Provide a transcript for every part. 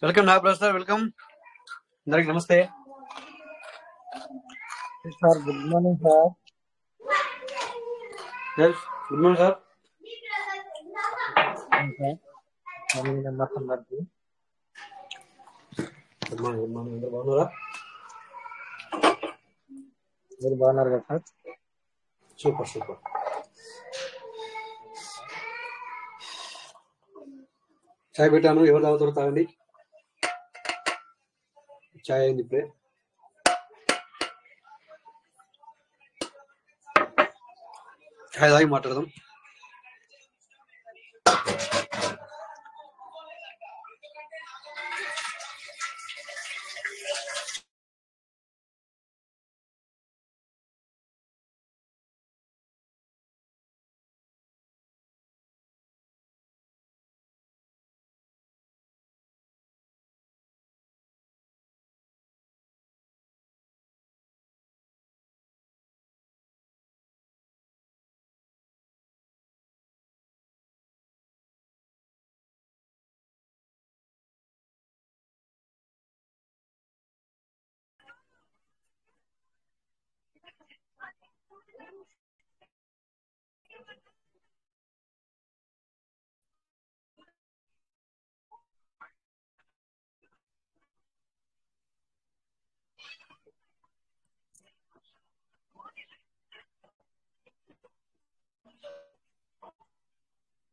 Welcome Nagaprasad sir, welcome. అందరికి నమస్తే sir. Good morning sir. Good morning sir. Family members అందరికి good morning. Good morning. అందరూ బాగున్నారా? మీరు బాగున్నారు కదా సార్? Super super. చాయ్ పెట్టాను, ఎవరు తాగుతారో తాగండి. చాయ్ అయింది ఇప్పుడే. చాయ్ తాగి మాట్లాడదాం.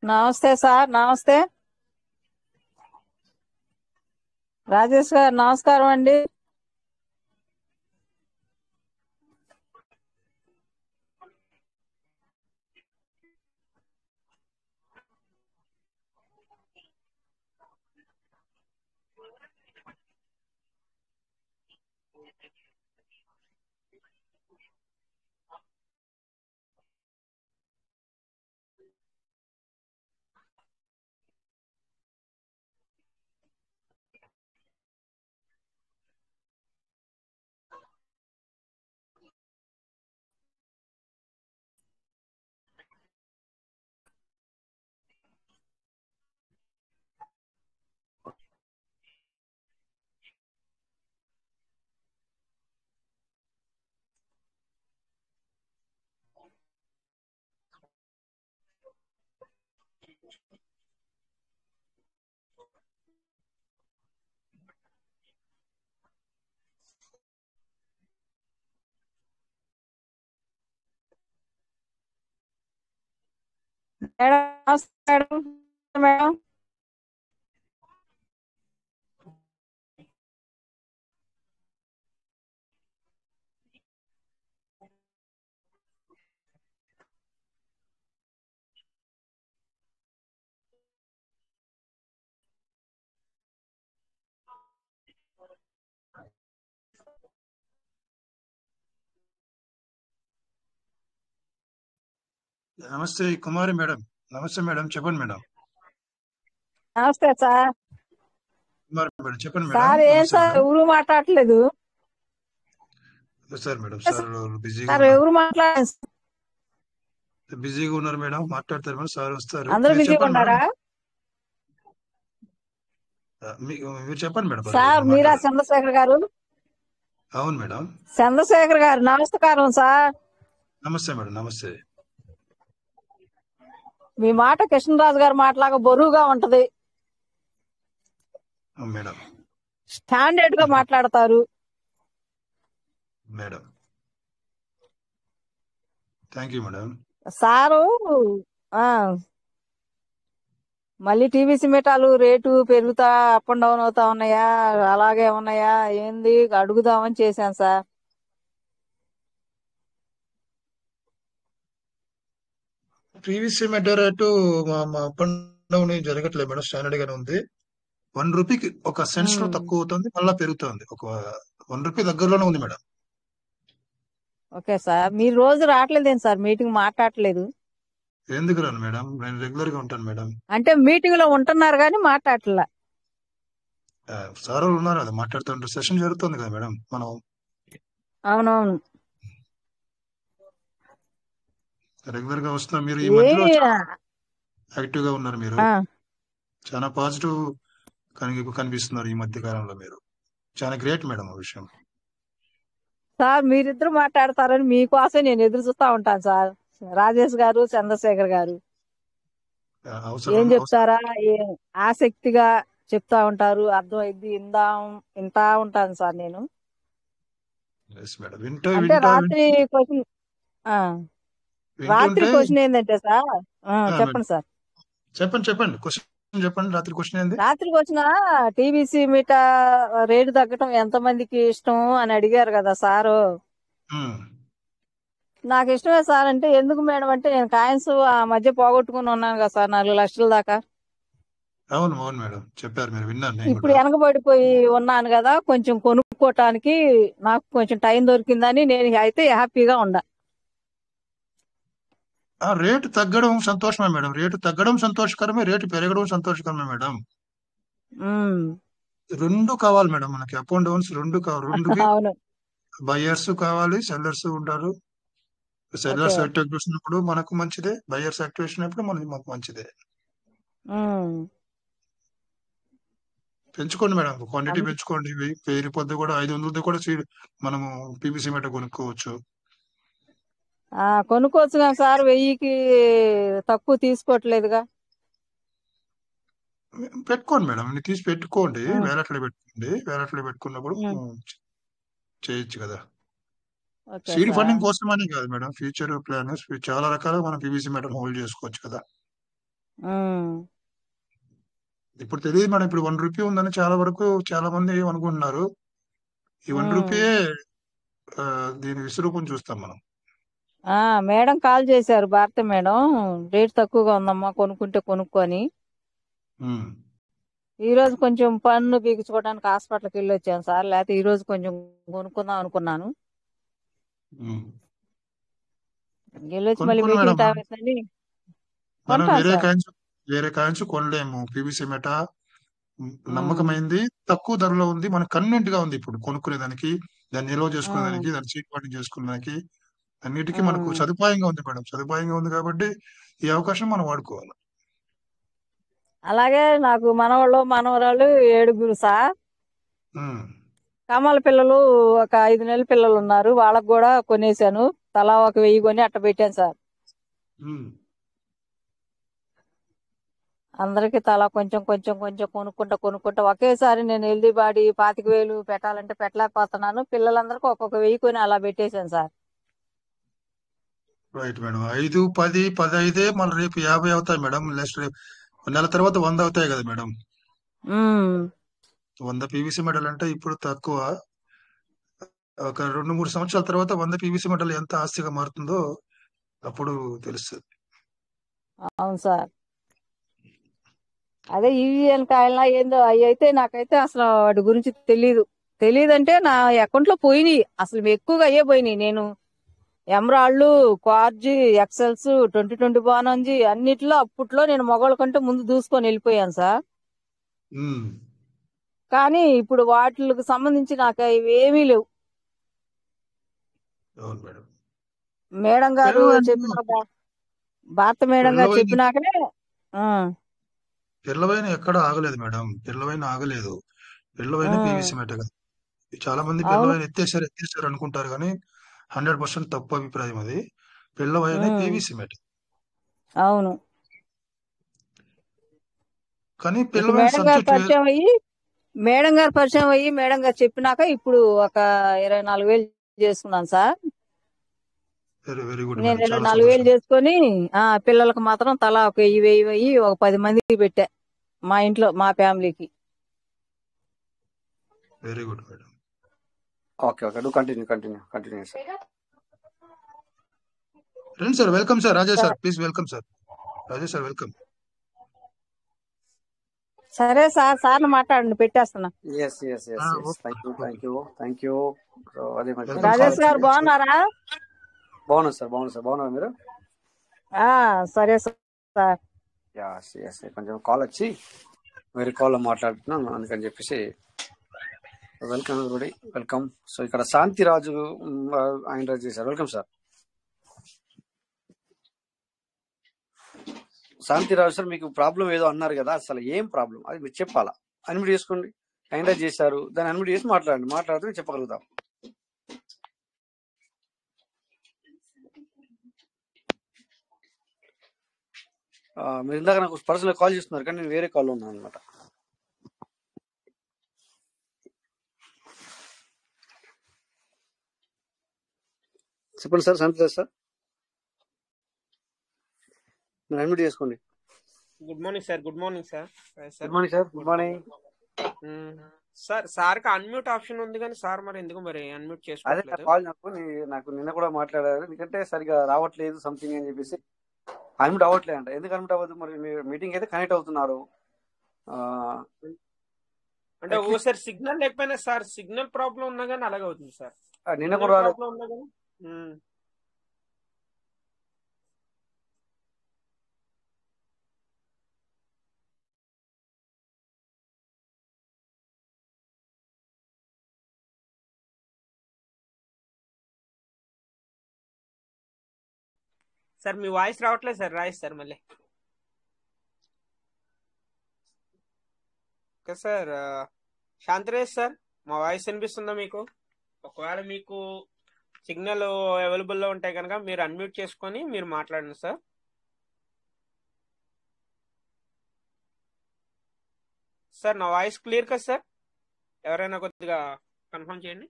నమస్తే సార్. నమస్తే రాజేష్ గారు. నమస్కారం అండి. మేడం నమస్తే మేడం. మేడం నమస్తే కుమారి మేడం. నమస్తే మేడం, చెప్పండి మేడం. నమస్తే సార్. కుమారి మేడం చెప్పండి మేడం. సార్ ఏం నమస్తే సార్ మేడం. ఎవరు మాట్లాడట్లేదు సార్ మేడం సార్ బిజీగా సార్? ఎవరు మాట్లాడారు? బిజీగా ఉన్నారు మేడం. మాట్లాడతారు మేడం, సార్ వస్తారు. అందరూ మీరు బిజీగా చెప్పండి మేడం. ఉన్నారా? మీరు చెప్పండి మేడం. సార్ పర్వాలేదు, మీరా మాట్లాడండి. చంద్రశేఖర్ గారు? అవును మేడం. చంద్రశేఖర్ గారు నమస్కారం సార్. నమస్తే మేడం. నమస్తే. మీ మాట కృష్ణరాజు గారు మాటలాగా బరువుగా ఉంటది. మేడం స్టాండర్డ్ గా మాట్లాడతారు. Madam thank you madam. Sir ఆ మళ్ళీ టీవీ సిమెటాలు రేటు పెరుగుతా అప్ అండ్ డౌన్ అవుతా ఉన్నాయా, అలాగే ఉన్నాయా ఏంది అడుగుదామని చేశాను సార్. పీవీసీ మెటల్ రేటు మా అప్ అండ్ డౌన్ ఏం జరగట్లేదు మేడం, స్టాండర్డ్ గానే ఉంది. 1 రూపీకి ఒక సెన్స్ లో తక్కువ అవుతుంది, మళ్ళా పెరుగుతుంది. ఒక 1 రూపీ దగ్గరలోనే ఉంది మేడం. Okay sir. మీరు రోజు రావట్లేదేం సార్? మీటింగ్ మాట్లాడట్లేదు? ఎందుకు రాను మేడం, నేను రెగ్యులర్ గా ఉంటాను మేడం. అంటే మీటింగ్ లో ఉంటున్నారు కానీ మాట్లాడట్లా. సార్ వాళ్ళు ఉన్నారు కదా, మాట్లాడుతుంటారు. సెషన్ జరుగుతుంది కదా మేడం. మనం అవునవును. రెగ్యులర్ గా వస్తున్నాం. మీరు ఈ ఏ మధ్యలో యాక్టివ్ గా ఉన్నారు. మీరు ఆ, చాలా పాజిటివ్ కనిపిస్తున్నారు ఈ మధ్య కాలంలో. మీరు చాలా గ్రేట్ మేడం ఆ విషయం. సార్ మీరిద్దరు మాట్లాడతారని మీకోసం నేను ఎదురు చూస్తా ఉంటాను సార్. రాజేష్ గారు, చంద్రశేఖర్ గారు ఏం అవసరం చెప్తారా, ఆసక్తిగా చెప్తా ఉంటారు, అర్థమైంది, ఇంతా ఉంటాను సార్ నేను. మేడం. వింటూ అంటే వింటూ రాత్రి క్వశ్చన్ రాత్రి వింటుంటే క్వశ్చన్ ఏంటంటే సార్, మేడం చెప్పండి సార్. చెప్పండి క్వశ్చన్ చెప్పండి. రాత్రి క్వశ్చన్ ఏంది? రాత్రి వచ్చిన టీవీసీ మీట రేటు తగ్గటం ఎంతమందికి ఇష్టం అని అడిగారు కదా సారు. ఉమ్, నాకు ఇష్టమే సార్ అంటే, ఎందుకు మేడం అంటే, నేను కాయిన్స్ ఆ మధ్య పోగొట్టుకుని ఉన్నాను కదా సార్ 4 లక్షల దాకా. అవును మేడం చెప్పారు, మీరు విన్నాను నేను ఇప్పుడు కూడా. వెనకబడిపోయి ఉన్నాను కదా, కొంచెం కొనుక్కోటానికి నాకు కొంచెం టైం దొరికిందని నేను అయితే హ్యాపీగా ఉండా. ఆ రేటు తగ్గడం సంతోషమే మేడం. రేటు తగ్గడం సంతోషకరమే, రేటు పెరగడం సంతోషకరమే మేడం. ఉమ్. రెండు కావాలి మేడం మనకి. అప్ అండ్ డౌన్స్ రెండు కావాలి. రెండుకి అవును. బయర్స్ కావాలి, సెల్లర్స్ ఉంటారు. Sellers okay. యాక్టివేషన్ ఉన్నప్పుడు మనకు మంచిదే, బయర్స్ యాక్టివేషన్ అప్పుడు మాకు మంచిదే. ఉమ్. పెంచుకోండి మేడం, క్వాంటిటీ అం- పెంచుకోండి. 1000 రూపాయలది కూడా 500 కూడా మనము పీవీసీ మెట కొనుక్కోవచ్చు. కొనుక్కోవచ్చు కదా సార్, 1000కి తక్కువ తీసుకోవట్లేదుగా. పెట్టుకోండి మేడం, మీరు తీసి పెట్టుకోండి, ఉమ్. వేలట్లో పెట్టుకోండి. వేలట్లో పెట్టుకున్నప్పుడు ఉమ్. చేయొచ్చు కదా. Okay seed sir. ఫండింగ్ కోసమని కాదు మేడం, ఫ్యూచర్ ప్లాన్ చాలా రకాలుగా మనం పీవీసీ మెటల్ హోల్డ్ చేసుకోవచ్చు కదా. ఉమ్. ఇప్పుడు తెలియదు మేడం, ఇప్పుడు 1 రూపీ ఉందని చాలా వరకు చాలా మంది అనుకుంటున్నారు. ఈ 1 ఉమ్. రూపీయే దీని విశ్వరూపం చూస్తాం మనం. మేడం కాల్ చేశారు, భారతి మేడం, రేట్ తక్కువగా ఉందమ్మా, కొనుక్కుంటే కొనుక్కొని. ఉమ్. ఈ రోజు కొంచెం పన్ను పీకించుకోవడానికి హాస్పిటల్కి వెళ్ళి వచ్చాను సార్, లేకపోతే ఈ రోజు కొంచెం కొనుక్కుందాం అనుకున్నాను. ఉమ్. వెళ్ళొచ్చి మళ్ళీ కొనుక్కోండి వెయిటింగ్ మేడం. టైం అవుతుందని మనం కొంటాను సార్. వేరే కాయిన్స్ కొనలేము. పీవీసీ మెట ఉమ్. నమ్మకమైంది, తక్కువ ధరలో ఉంది, మనకు కన్వీనెంట్ గా ఉంది. ఇప్పుడు కొనుక్కునేదానికి, దాన్ని నిల్వ ఉమ్. చేసుకునేదానికి, దాన్ని సీట్ పాటింగ్ చేసుకునేదానికి అన్నిటికీ మనకు ఉమ్. సదుపాయంగా ఉంది మేడం. సదుపాయంగా ఉంది కాబట్టి ఈ అవకాశం మనం వాడుకోవాలి. అలాగే నాకు మనవరాళ్ళు 7 సార్. ఉమ్. కమల పిల్లలు ఒక 5 నెలల పిల్లలు ఉన్నారు, వాళ్ళకు కూడా కొనేసాను. తలా ఒక 1000 కొని అట్ట పెట్టాను సార్. ఉమ్. అందరికి తలా కొంచెం కొంచెం కొంచెం కొనుక్కుంటా ఒకేసారి నేను హెల్దీ బాడీ 25,000 పెట్టాలంటే పెట్టలేకపోతున్నాను. పిల్లలందరికీ ఒక్కొక్క 1000 కొని అలా పెట్టేశాను సార్. Right madam. 5, 10, 15 మళ్ళీ రేపు 50 అవుతాయి మేడం. నెక్స్ట్ రేపు నెల తర్వాత 100 అవుతాయి కదా మేడం. ఉమ్. 100 పీవీసీ మెటల్ అంటే ఇప్పుడు తక్కువ. ఒక 2-3 సంవత్సరాల తర్వాత 100 పీవీసీ మెటల్ ఎంత ఆస్తిగా మారుతుందో అప్పుడు తెలుస్తుంది. అవును సార్. అదే ఈవీఎన్ కాయలా ఏందో అవి అయితే నాకైతే అసలు వాటి గురించి తెలియదంటే నా అకౌంట్ లో పోయినాయి, అసలు ఎక్కువగా అయ్యే పోయినాయి. నేను ఎమరాల్డ్, క్వార్జీ, ఎక్సెల్స్, 2020 బానంజీ అన్నిట్లో అప్పట్లో నేను మగవాళ్ళ కంటే ముందు దూసుకొని వెళ్ళిపోయాను సార్. ఉమ్. కానీ ఇప్పుడు వాటికి సంబంధించి నాకు ఇవేమీ లేవు. అవును మేడం. మేడం గారు భారత మేడం గారు పిల్లవైన చెప్పినాకనే ఆ, పిల్లవైన ఎక్కడ ఆగలేదు మేడం. పిల్లవైన ఆగలేదు. పిల్లవైన ఉమ్, పీవీసీ మెట కదా. చాలా మంది అవును. పిల్లవైన ఎత్తేసారు అనుకుంటారు కానీ 100% తప్పు అభిప్రాయం అది. పిల్లవైన ఉమ్, పీవీసీ మెట అవును. కానీ ఇప్పుడు పిల్లవైన మేడం గారు సబ్జెక్ట్ పరిచయం అయ్యి మేడం గారు చెప్పినాక ఇప్పుడు ఒక 24,000 చేసుకున్నాను సార్. వెరీ గుడ్ నేను మేడం, చాలా 24,000 సంతోషం. చేసుకొని పిల్లలకు మాత్రం తలా ఒక 1000 ఒక 10 మందికి పెట్టా, మా ఇంట్లో మా ఫ్యామిలీకి. Very good madam. Okay do continue sir. రండి sir, welcome sir. Rajesh sir please welcome sir. Rajesh sir welcome. సరే సార్, సార్ని మాట్లాడండి, పెట్టేస్తున్నా. Yes thank you. అదే మరి వెల్కమ్ రాజేష్ సార్. గారు బాగున్నారా? బాగున్నారు సార్. బాగున్నారు మీరు? సరే సార్. ఎస్ కొంచెం కాల్ వచ్చి వేరే కాల్లో మాట్లాడుతున్నాను, అందుకని చెప్పేసి వెల్కమ్ ఎవరిబడి, వెల్కమ్. సో ఇక్కడ శాంతిరాజు ఆయన రాజు చేశారు. Welcome sir. శాంతిరాజు సార్, మీకు ప్రాబ్లం ఏదో అన్నారు కదా, అసలు ఏం ప్రాబ్లం అది మీరు చెప్పాలా? అన్మ్యూట్ చేసుకోండి. హ్యాండ్ రైజ్ చేశారు, దాన్ని అన్మ్యూట్ చేసి మాట్లాడండి. మాట్లాడితే మేము చెప్పగలుగుతాం. మీరు ఇందాక నాకు పర్సనల్ కాల్ చేస్తున్నారు, కానీ నేను వేరే కాల్లో ఉన్నాను అనమాట. చెప్పండి సార్, శాంతిరాజ్ సార్, మీరు అన్మ్యూట్ చేసుకోండి. Good morning sir. Good morning sir. Good morning sir. Good morning sir. సార్కి అన్మ్యూట్ ఆప్షన్ ఉంది కానీ సార్ మరి ఎందుకు మరి అన్మ్యూట్ అదే చేసుకోవట్లేదు? కాల్ నాకు నిన్న కూడా మాట్లాడారు, ఎందుకంటే సరిగా రావట్లేదు సంథింగ్ అని చెప్పేసి. అన్మ్యూట్ అవ్వట్లేదు అంట. ఎందుకు అన్మ్యూట్ అవ్వదు? మరి మీరు మీటింగ్ అయితే కనెక్ట్ అవుతున్నారు. అంటే ఓసారి సిగ్నల్ లేకపోయినా సార్, సిగ్నల్ ప్రాబ్లం ఉన్నా కానీ అలాగే అవుతుంది సార్. నిన్న కూడా ప్రాబ్లం ఉన్నా కానీ సార్ మీ వాయిస్ రావట్లేదు సార్. రాయిస్ సార్ మళ్ళీ. Okay sir. శాంతిరాజ్ సార్, మా వాయిస్ వినిపిస్తుందా మీకు? ఒకవేళ మీకు సిగ్నల్ అవైలబుల్లో ఉంటే కనుక మీరు అన్మ్యూట్ చేసుకొని మీరు మాట్లాడండి సార్. సార్ నా వాయిస్ క్లియర్ కదా సార్? ఎవరైనా కొద్దిగా కన్ఫర్మ్ చేయండి.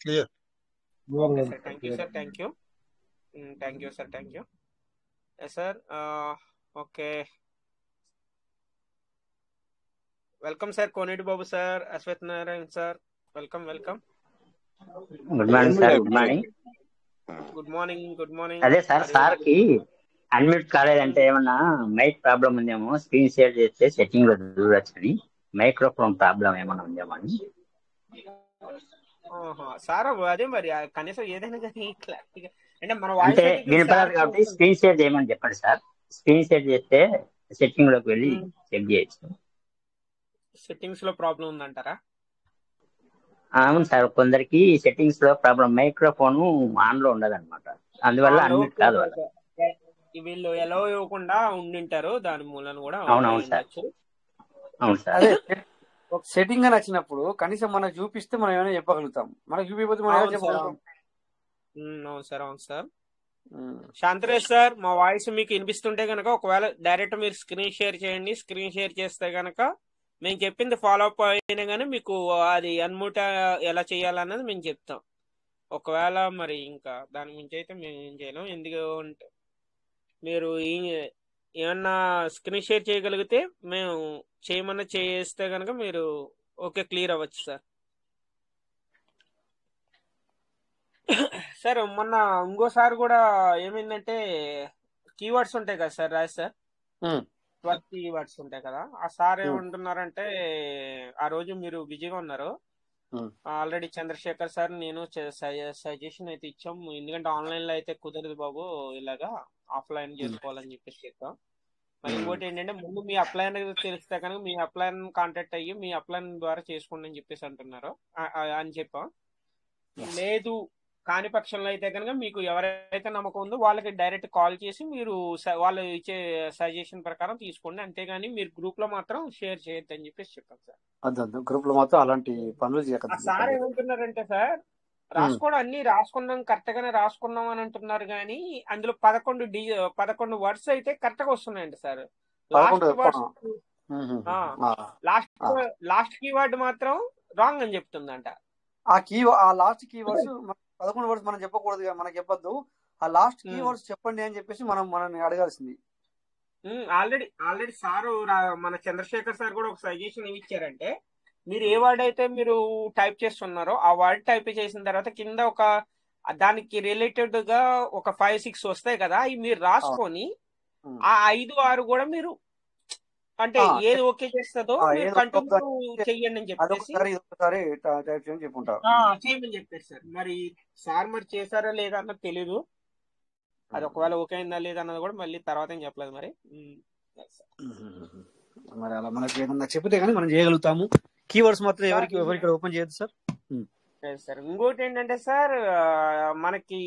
Clear. Okay sir. Thank you sir. Thank you sir. Thank you sir. Okay, welcome sir. Koneti Babu sir, Ashwath Narayana sir, welcome. Good morning sir. Good morning. Good morning. అదే sir కి unmute కాలేదంటే ఏమన్నా mic problem ఉందేమో, screen share చేస్తే setting లో చూడొచ్చని. Microphone problem ఏమన్నా ఉందేమో అని. Sir అదే మరి కనీసం ఏదైనా కానీ క్లారిటీగా అంటే మన అంటే వాయిస్ వినపడాలి కాబట్టి స్క్రీన్ షేర్ చేయమని చెప్పండి సార్. స్క్రీన్ షేర్ చేస్తే సెట్టింగ్ లోకి వెళ్ళి చెక్ చేయొచ్చు. సెట్టింగ్స్ లో ప్రాబ్లం ఉందంటారా? అవును సార్, కొందరికి సెట్టింగ్స్ లో ప్రాబ్లం, మైక్రోఫోన్ ఆన్ లో ఉండదు అనమాట, అందువల్ల అన్మ్యూట్ కాదు వాళ్ళ. వీళ్ళు ఎలా ఇవ్వకుండా ఉండింటారు, దాని మూలన కూడా అవును సార్. అదే సెట్టింగ్ అని వచ్చినప్పుడు కనీసం మనకు చూపిస్తే మనం ఏమైనా చెప్పగలుగుతాం. మనకు చూపిపోతే మనం ఏమైనా చెప్పగలుగుతాం. అవును సార్. శాంతిరాజ్ సార్, మా వాయిస్ మీకు వినిపిస్తుంటే కనుక ఒకవేళ డైరెక్ట్ మీరు స్క్రీన్ షేర్ చేయండి. స్క్రీన్ షేర్ చేస్తే కనుక మేము చెప్పింది ఫాలో అప్ అయినా కానీ మీకు అది అన్మ్యూట్ ఎలా చేయాలన్నది మేము చెప్తాం. ఒకవేళ మరి ఇంకా దాని గురించి అయితే మేము ఏం చేయలేం. ఎందుకంటే మీరు ఏమన్నా స్క్రీన్ షేర్ చేయగలిగితే మేము చేయమన్నా చేస్తే కనుక మీరు ఓకే క్లియర్ అవ్వచ్చు సార్. సార్ మొన్న ఇంకోసారి కూడా ఏమైందంటే కీవర్డ్స్ ఉంటాయి కదా సార్, రాజ్ సార్, 12 కీవర్డ్స్ ఉంటాయి కదా. ఆ సార్ ఏమంటున్నారంటే ఆ రోజు మీరు బిజీగా ఉన్నారు, ఆల్రెడీ చంద్రశేఖర్ సార్ నేను సజెషన్ అయితే ఇచ్చాం, ఎందుకంటే ఆన్లైన్ లో అయితే కుదరదు బాబు, ఇలాగా ఆఫ్లైన్ చేసుకోవాలని చెప్పేసి చెప్తాం. మరి ఇంకోటి ఏంటంటే ముందు మీ అప్లైన్ తెలిస్తే కనుక మీ అప్లైన్ కాంటాక్ట్ అయ్యి మీ అప్లైన్ ద్వారా చేసుకోండి అని చెప్పేసి అంటున్నారు అని చెప్పాం. లేదు కాని పక్షంలో అయితే కనుక మీకు ఎవరైతే నమ్మకం ఉందో వాళ్ళకి డైరెక్ట్ కాల్ చేసి మీరు వాళ్ళు ఇచ్చే సజెషన్ ప్రకారం తీసుకోండి, అంతేగాని మీరు గ్రూప్ లో మాత్రం షేర్ చేయొద్దు అని చెప్పేసి చెప్పాను సార్. గ్రూప్ లో మాత్రం అలాంటి పనులు సార్ ఏమంటున్నారంటే సార్, రాసుకోవడం అన్ని రాసుకున్నాం కరెక్ట్ గానే రాసుకున్నాం అని అంటున్నారు, కానీ అందులో 11 వర్డ్స్ అయితే కరెక్ట్ గా వస్తున్నాయండి సార్. లాస్ట్ కీవర్డ్ మాత్రం రాంగ్ అని చెప్తుందంట. ఆ లాస్ట్ కీవర్డ్స్ 11 వర్డ్స్ మనం చెప్పకూడదు, మనకి చెప్పొద్దు. ఆ లాస్ట్ కీవర్డ్స్ చెప్పండి అని చెప్పేసి మనల్ని అడగాల్సింది. ఆల్రెడీ సారు మన చంద్రశేఖర్ సార్ కూడా ఒక సజెషన్ ఏమి ఇచ్చారంటే, మీరు ఏ వర్డ్ అయితే మీరు టైప్ చేస్తున్నారో ఆ వర్డ్ టైప్ చేసిన తర్వాత కింద ఒక దానికి రిలేటెడ్ గా ఒక 5-6 వస్తాయి కదా, అవి మీరు రాసుకొని ఆ 5-6 కూడా మీరు అంటే ఏది ఓకే చేస్తుందో మీరు కంటిన్యూ చెయ్యండి అని చెప్పేసి చేయమని చెప్పారు సార్. మరి సార్ మరి చేశారా లేదా అన్నది తెలీదు, అది ఒకవేళ ఓకే అయిందా లేదా అన్నది కూడా మళ్ళీ తర్వాత ఏం చెప్పలేదు. మరి అలా మనకి ఏమన్నా చెప్తే కానీ మనం చేయగలుగుతాము. కీవర్డ్స్ మాత్రం ఎవరికి ఓపెన్ చేయదు సార్. సార్ ఇంకోటి ఏంటంటే సార్, మనకి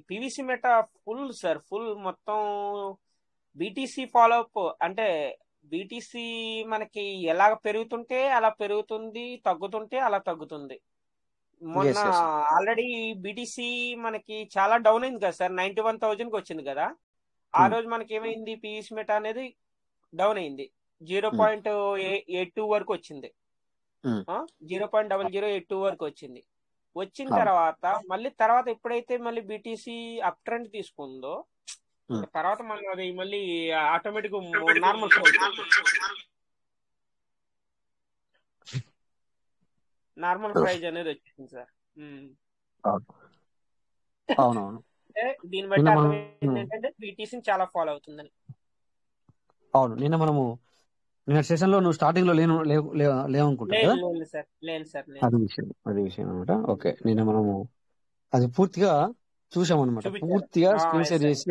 పీవీసీ మెటా ఫుల్ మొత్తం బీటీసీ ఫాలోఅప్ అంటే బీటీసీ మనకి ఎలా పెరుగుతుంటే అలా పెరుగుతుంది, తగ్గుతుంటే అలా తగ్గుతుంది. మొన్న ఎస్ ఎస్ ఆల్రెడీ బీటీసీ మనకి చాలా డౌన్ అయింది కదా సార్, 91,000కి వచ్చింది కదా. ఆ రోజు మనకి ఏమైంది, పీవీసీ మెటా అనేది డౌన్ అయింది, 0.82 వరకు వచ్చింది. 0.0082 వరకు వచ్చింది. వచ్చిన తర్వాత తర్వాత ఎప్పుడైతే మళ్ళీ బీటీసీ అప్ ట్రెండ్ తీసుకుందో తర్వాత మనం అది మళ్ళీ ఆటోమేటిక్ నార్మల్ ప్రైజ్ అనేది వచ్చింది సార్. అవునవును. దీన్ని బట్టి అర్థం ఏంటంటే బీటీసీని చాలా ఫాలో అవుతుందని. అవును, నిన్న సెషన్ లో నువ్వు స్టార్టింగ్ లో లేవనుకుంటా కదా. లేను సార్. అది విషయం అనమాట. ఓకే, నిన్న మనము అది పూర్తిగా చూసామన్నమాట. పూర్తిగా స్క్రీన్ షేర్ చేసి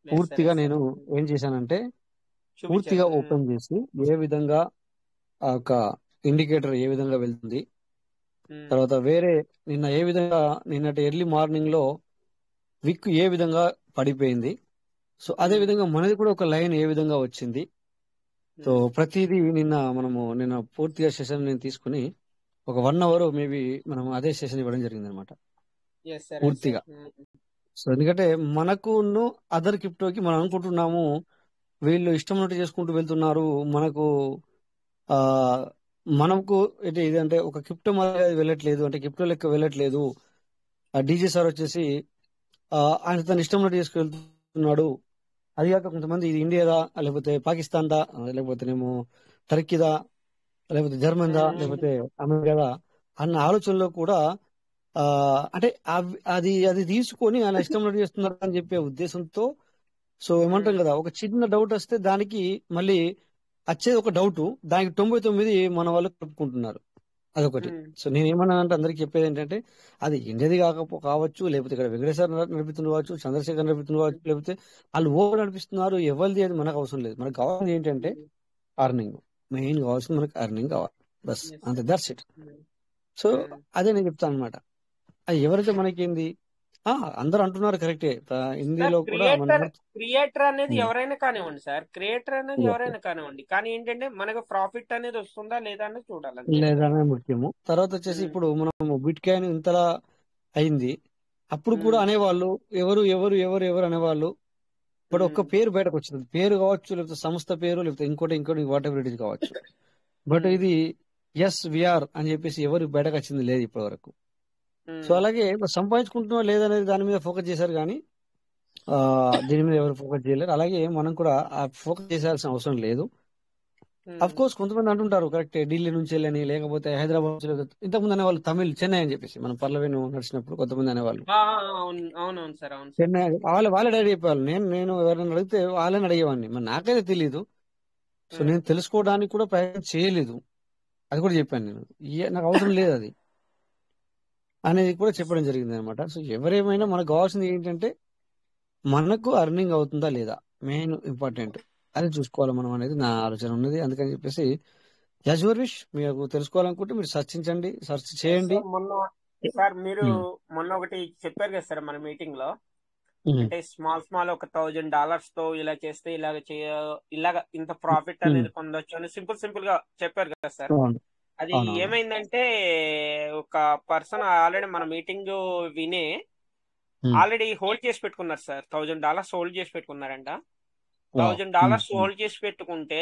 పూర్తిగా నేను ఏం చేశానంటే పూర్తిగా ఓపెన్ చేసి ఏ విధంగా ఆ యొక్క ఇండికేటర్ ఏ విధంగా వెళ్తుంది, తర్వాత వేరే నిన్న ఏ విధంగా నిన్నటి ఎర్లీ మార్నింగ్ లో విక్ ఏ విధంగా పడిపోయింది, సో అదే విధంగా మనది కూడా ఒక లైన్ ఏ విధంగా వచ్చింది. సో ప్రతిదీ నిన్న పూర్తిగా సెషన్ నేను తీసుకుని ఒక 1 అవర్ మేబీ మనం అదే సెషన్ ఇవ్వడం జరిగింది అనమాట పూర్తిగా. సో ఎందుకంటే మనకు అదర్ క్రిప్టోకి మనం అనుకుంటున్నాము వీళ్ళు ఇష్టం ఉన్నట్టు చేసుకుంటూ వెళ్తున్నారు, మనకు ఇదంటే ఒక క్రిప్టో వెళ్ళట్లేదు, అంటే క్రిప్టో లెక్క వెళ్ళట్లేదు. డీజే సార్ వచ్చేసి ఆయన తన ఇష్టం ఉన్నట్టు చేసుకెళ్తున్నాడు. అది కాక కొంతమంది ఇది ఇండియాదా లేకపోతే పాకిస్తాన్ దా లేకపోతేనేమో టర్కీదా లేకపోతే జర్మన్ దా లేకపోతే అమెరికాదా అన్న ఆలోచనలో కూడా అంటే అది తీసుకొని ఆయన ఇష్టం ఉన్నట్టు చేస్తున్నారు అని చెప్పే ఉద్దేశంతో. సో ఏమంటాం కదా, ఒక చిన్న డౌట్ వస్తే దానికి మళ్ళీ వచ్చేది ఒక డౌట్, దానికి 99 మన వాళ్ళు కలుపుకుంటున్నారు, అదొకటి. సో నేను ఏమన్నా అంటే అందరికి చెప్పేది ఏంటంటే అది ఇండియాది కావచ్చు, లేకపోతే ఇక్కడ వెంకటేశ్వర నడిపిస్తున్న కావచ్చు, చంద్రశేఖర్ నడిపిస్తున్న కావచ్చు, లేకపోతే వాళ్ళు ఓవర్ నడిపిస్తున్నారు, ఎవరిది అది మనకు అవసరం లేదు. మనకు కావాల్సింది ఏంటంటే అర్నింగ్, మెయిన్ కావాల్సింది మనకు అర్నింగ్ కావాలి, బస్ అంతే, దట్స్ ఇట్. సో అదే నేను చెప్తాను అనమాట. ఎవరైతే మనకేంది అందరూ అంటున్నారు కరెక్టే, హిందీలో కూడా క్రియేటర్ అనేది ఎవరైనా కానివ్వండి సార్, క్రియేటర్ అనేది ఎవరైనా కానివ్వండి, కానీ ఏంటంటే మనకు ప్రాఫిట్ అనేది వస్తుందా లేదా అనేది చూడాలి, లేదా అనేది ముఖ్యము. తర్వాత వచ్చేసి ఇప్పుడు మనం బిట్ కాయిన్ ఇంతలా అయింది, అప్పుడు కూడా అనేవాళ్ళు ఎవరు ఎవరు ఎవరు ఎవరు అనేవాళ్ళు. ఇప్పుడు ఒక్క పేరు బయటకు వచ్చింది, పేరు కావచ్చు, లేకపోతే సంస్థ పేరు, లేకపోతే ఇంకోటి వాట్ ఎవర్ ఇట్ ఇస్ కావచ్చు. బట్ ఇది విఆర్ అని చెప్పేసి ఎవరు బయటకు వచ్చింది లేదు ఇప్పటి వరకు. సో అలాగే సంపాదించుకుంటున్నా లేదనేది దాని మీద ఫోకస్ చేశారు, కానీ దీని మీద ఎవరు ఫోకస్ చేయలేరు. అలాగే మనం కూడా ఫోకస్ చేయాల్సిన అవసరం లేదు. అఫ్ కోర్స్ కొంతమంది అంటుంటారు కరెక్ట్, ఢిల్లీ నుంచి వెళ్ళని లేకపోతే హైదరాబాద్ నుంచి, ఇంతకుముందు అనేవాళ్ళు చెన్నై అని చెప్పేసి మనం పర్లవేను నడిచినప్పుడు కొంతమంది అనేవాళ్ళు చెన్నై, వాళ్ళే డైరీ చెప్పేవాళ్ళు. నేను ఎవరైనా అడిగితే వాళ్ళని అడిగేవాడిని, మరి నాకైతే తెలియదు. సో నేను తెలుసుకోవడానికి కూడా ప్రయత్నం చేయలేదు, అది కూడా చెప్పాను నేను, నాకు అవసరం లేదు అది అనేది కూడా చెప్పడం జరిగింది అనమాట. సో ఎవరేమైనా మనకు కావాల్సింది ఏంటంటే మనకు అర్నింగ్ అవుతుందా లేదా, మెయిన్ ఇంపార్టెంట్ అది చూసుకోవాలి మనం అనేది నా ఆలోచన ఉన్నది. అందుకని చెప్పేసి యజ్వర్విష్ మీకు తెలుసుకోవాలనుకుంటే మీరు సెర్చ్ చేయండి. సార్ మీరు మొన్న ఒకటి చెప్పారు కదా సార్ మన మీటింగ్ లో, అంటే స్మాల్ ఒక $1,000 తో ఇలా చేస్తే ఇలాగ ఇంత ప్రాఫిట్ అనేది పొందొచ్చు అని సింపుల్ గా చెప్పారు కదా సార్. అది ఏమైందంటే ఒక పర్సన్ ఆల్రెడీ మన మీటింగ్ వినే ఆల్రెడీ హోల్డ్ చేసి పెట్టుకున్నారు సార్, $1,000 హోల్డ్ చేసి పెట్టుకున్నారంట. $1,000 హోల్డ్ చేసి పెట్టుకుంటే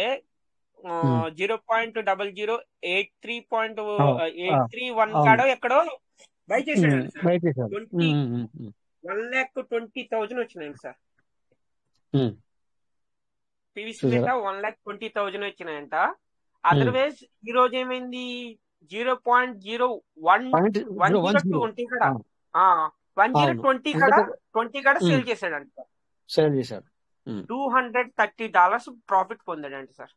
0.0083.831 కాడో ఎక్కడో బై చేసాడు సార్. 1,20,000 వచ్చినాయండి సార్, పీవీసీ మెటా 1,20,000 వచ్చినాయంట. అదర్వైజ్ ఈ రోజు ఏమైంది 0.0120 కూడా 1020 కూడా సేల్ చేశాడంట, $230 ప్రాఫిట్ పొందాడంట సార్,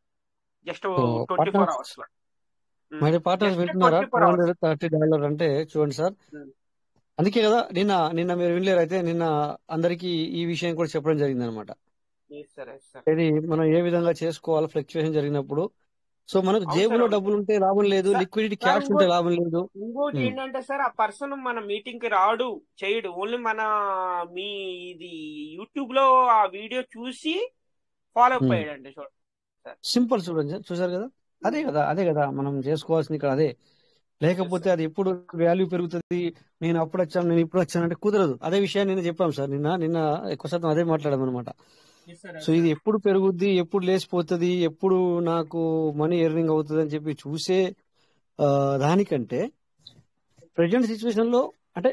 జస్ట్ 24 hours లో. మరి పార్ట్నర్స్ వింటున్నారా? $230 అంటే చూడండి సార్. అందుకే కదా నిన్న మీరు వినలేరు, అయితే నిన్న అందరికి ఈ విషయం కూడా చెప్పడం జరిగింది అనమాట. ఇది మనం ఏ విధంగా చేసుకోవాలి ఫ్లక్చుయేషన్ జరిగినప్పుడు. సో మనకు జేబులో డబ్బులు ఉంటే లాభం లేదు, లిక్విడిటీ క్యాష్ ఉంటే లాభం లేదు. ఇంకోటి ఏంటంటే సార్, ఆ పర్సన్ మన మీటింగ్ కి రాడు, చేయడు, ఓన్లీ ఇది యూట్యూబ్ లో ఆ వీడియో చూసి ఫాలో అప్ అయ్యాడండి. చూడండి సార్. సింపుల్ చూడండి, చూసారు కదా, అదే కదా మనం చేసుకోవాల్సింది ఇక్కడ అదే. లేకపోతే అది ఎప్పుడు వాల్యూ పెరుగుతుంది, నేను అప్పుడు వచ్చాను నేను ఇప్పుడు వచ్చాను అంటే కుదరదు. అదే విషయాన్ని నేను చెప్పాను సార్, నిన్న ఎక్కువ శాతం అదే మాట్లాడాం అనమాట. సో ఇది ఎప్పుడు పెరుగుద్ది, ఎప్పుడు లేచిపోతుంది, ఎప్పుడు నాకు మనీ ఎర్నింగ్ అవుతుంది అని చెప్పి చూసే దానికంటే ప్రజెంట్ సిచ్యువేషన్ లో అంటే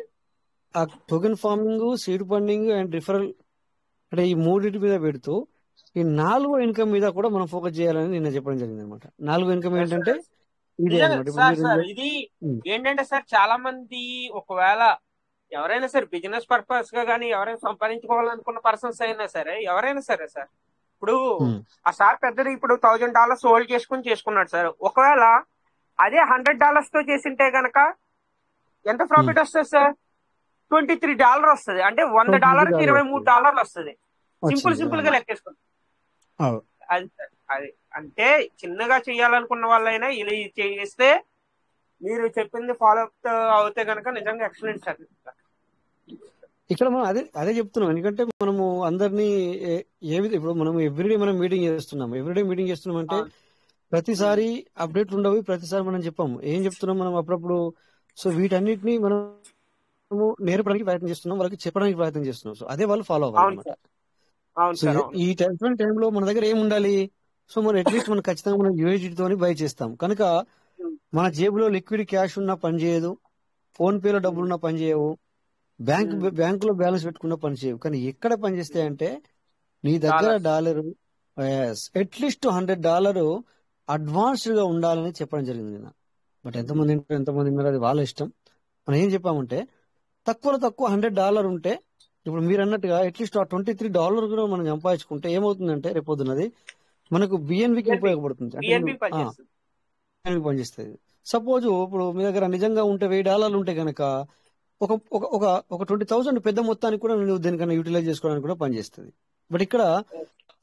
ఆ token farming, seed funding and referral అంటే ఈ మూడింటి మీద పెడుతూ ఈ 4వ ఇన్కమ్ మీద కూడా మనం ఫోకస్ చేయాలని నిన్న చెప్పడం జరిగింది అనమాట. 4వ ఇన్కమ్ ఏంటంటే ఇదే నిజంగా అనమాట. ఇప్పుడు సార్ మీరు ఇది ఏంటంటే సార్, చాలా మంది ఒకవేళ ఎవరైనా సరే బిజినెస్ పర్పస్ గా కానీ ఎవరైనా సంపాదించుకోవాలనుకున్న పర్సన్స్ అయినా సరే, ఎవరైనా సరే సార్, ఇప్పుడు ఆ సార్ పెద్దది ఇప్పుడు $1000 హోల్డ్ చేసుకున్నాడు సార్. ఒకవేళ అదే $100 తో చేసింటే గనక ఎంత ప్రాఫిట్ వస్తుంది సార్? $23 వస్తుంది. అంటే $100కి $23 వస్తుంది. సింపుల్ గా లెక్కేసుకోండి. అది అది అంటే చిన్నగా చేయాలనుకున్న వాళ్ళైనా ఇలా చేస్తే, మీరు చెప్పింది ఫాలో అప్ అవుతే కనుక నిజంగా ఎక్సలెంట్ సార్. ఇక్కడ మనం అదే చెప్తున్నాం. ఎందుకంటే మనము అందరినీ ఇప్పుడు మనం ఎవ్రీడే మనం మీటింగ్ చేస్తున్నాం అంటే ప్రతిసారి అప్డేట్ ఉండవు, ప్రతిసారి మనం చెప్పాము ఏం చెప్తున్నాం మనం అప్పుడప్పుడు. సో వీటన్నిటిని మనము నేర్పడానికి ప్రయత్నం చేస్తున్నాం, వాళ్ళకి చెప్పడానికి ప్రయత్నం చేస్తున్నాం. సో అదే వాళ్ళు ఫాలో అవ్వాలన్నమాట. సో ఈ టైంలో మన దగ్గర ఏం ఉండాలి? సో మనం అట్లీస్ట్ మనం ఖచ్చితంగా మనం యూఎస్డీతో బై చేస్తాం కనుక మన జేబులో లిక్విడ్ క్యాష్ ఉన్నా పనిచేయదు, ఫోన్ పేలో డబ్బులున్నా పనిచేయవు, బ్యాంకులో బ్యాలెన్స్ పెట్టుకున్నా పనిచేయవు. కానీ ఎక్కడ పనిచేస్తాయి అంటే నీ దగ్గర డాలర్ అట్లీస్ట్ $100 అడ్వాన్స్డ్ గా ఉండాలని చెప్పడం జరిగింది నిన్న. బట్ ఎంతమంది ఉన్నారు అది వాళ్ళ ఇష్టం. మనం ఏం చెప్పామంటే తక్కువ $100 ఉంటే, ఇప్పుడు మీరు అన్నట్టుగా అట్లీస్ట్ ఆ $23 కూడా మనం సంపాదించుకుంటే ఏమవుతుందంటే రేపొద్దున్నది మనకు బిఎన్బికి ఉపయోగపడుతుంది, అంటే పనిచేస్తుంది. సపోజ్ ఇప్పుడు మీ దగ్గర నిజంగా ఉంటే $1000 ఉంటే కనుక ఒక 20,000 పెద్ద మొత్తానికి కూడా నువ్వు దేనికన్నా యూటిలైజ్ చేసుకోవడానికి కూడా పనిచేస్తుంది. బట్ ఇక్కడ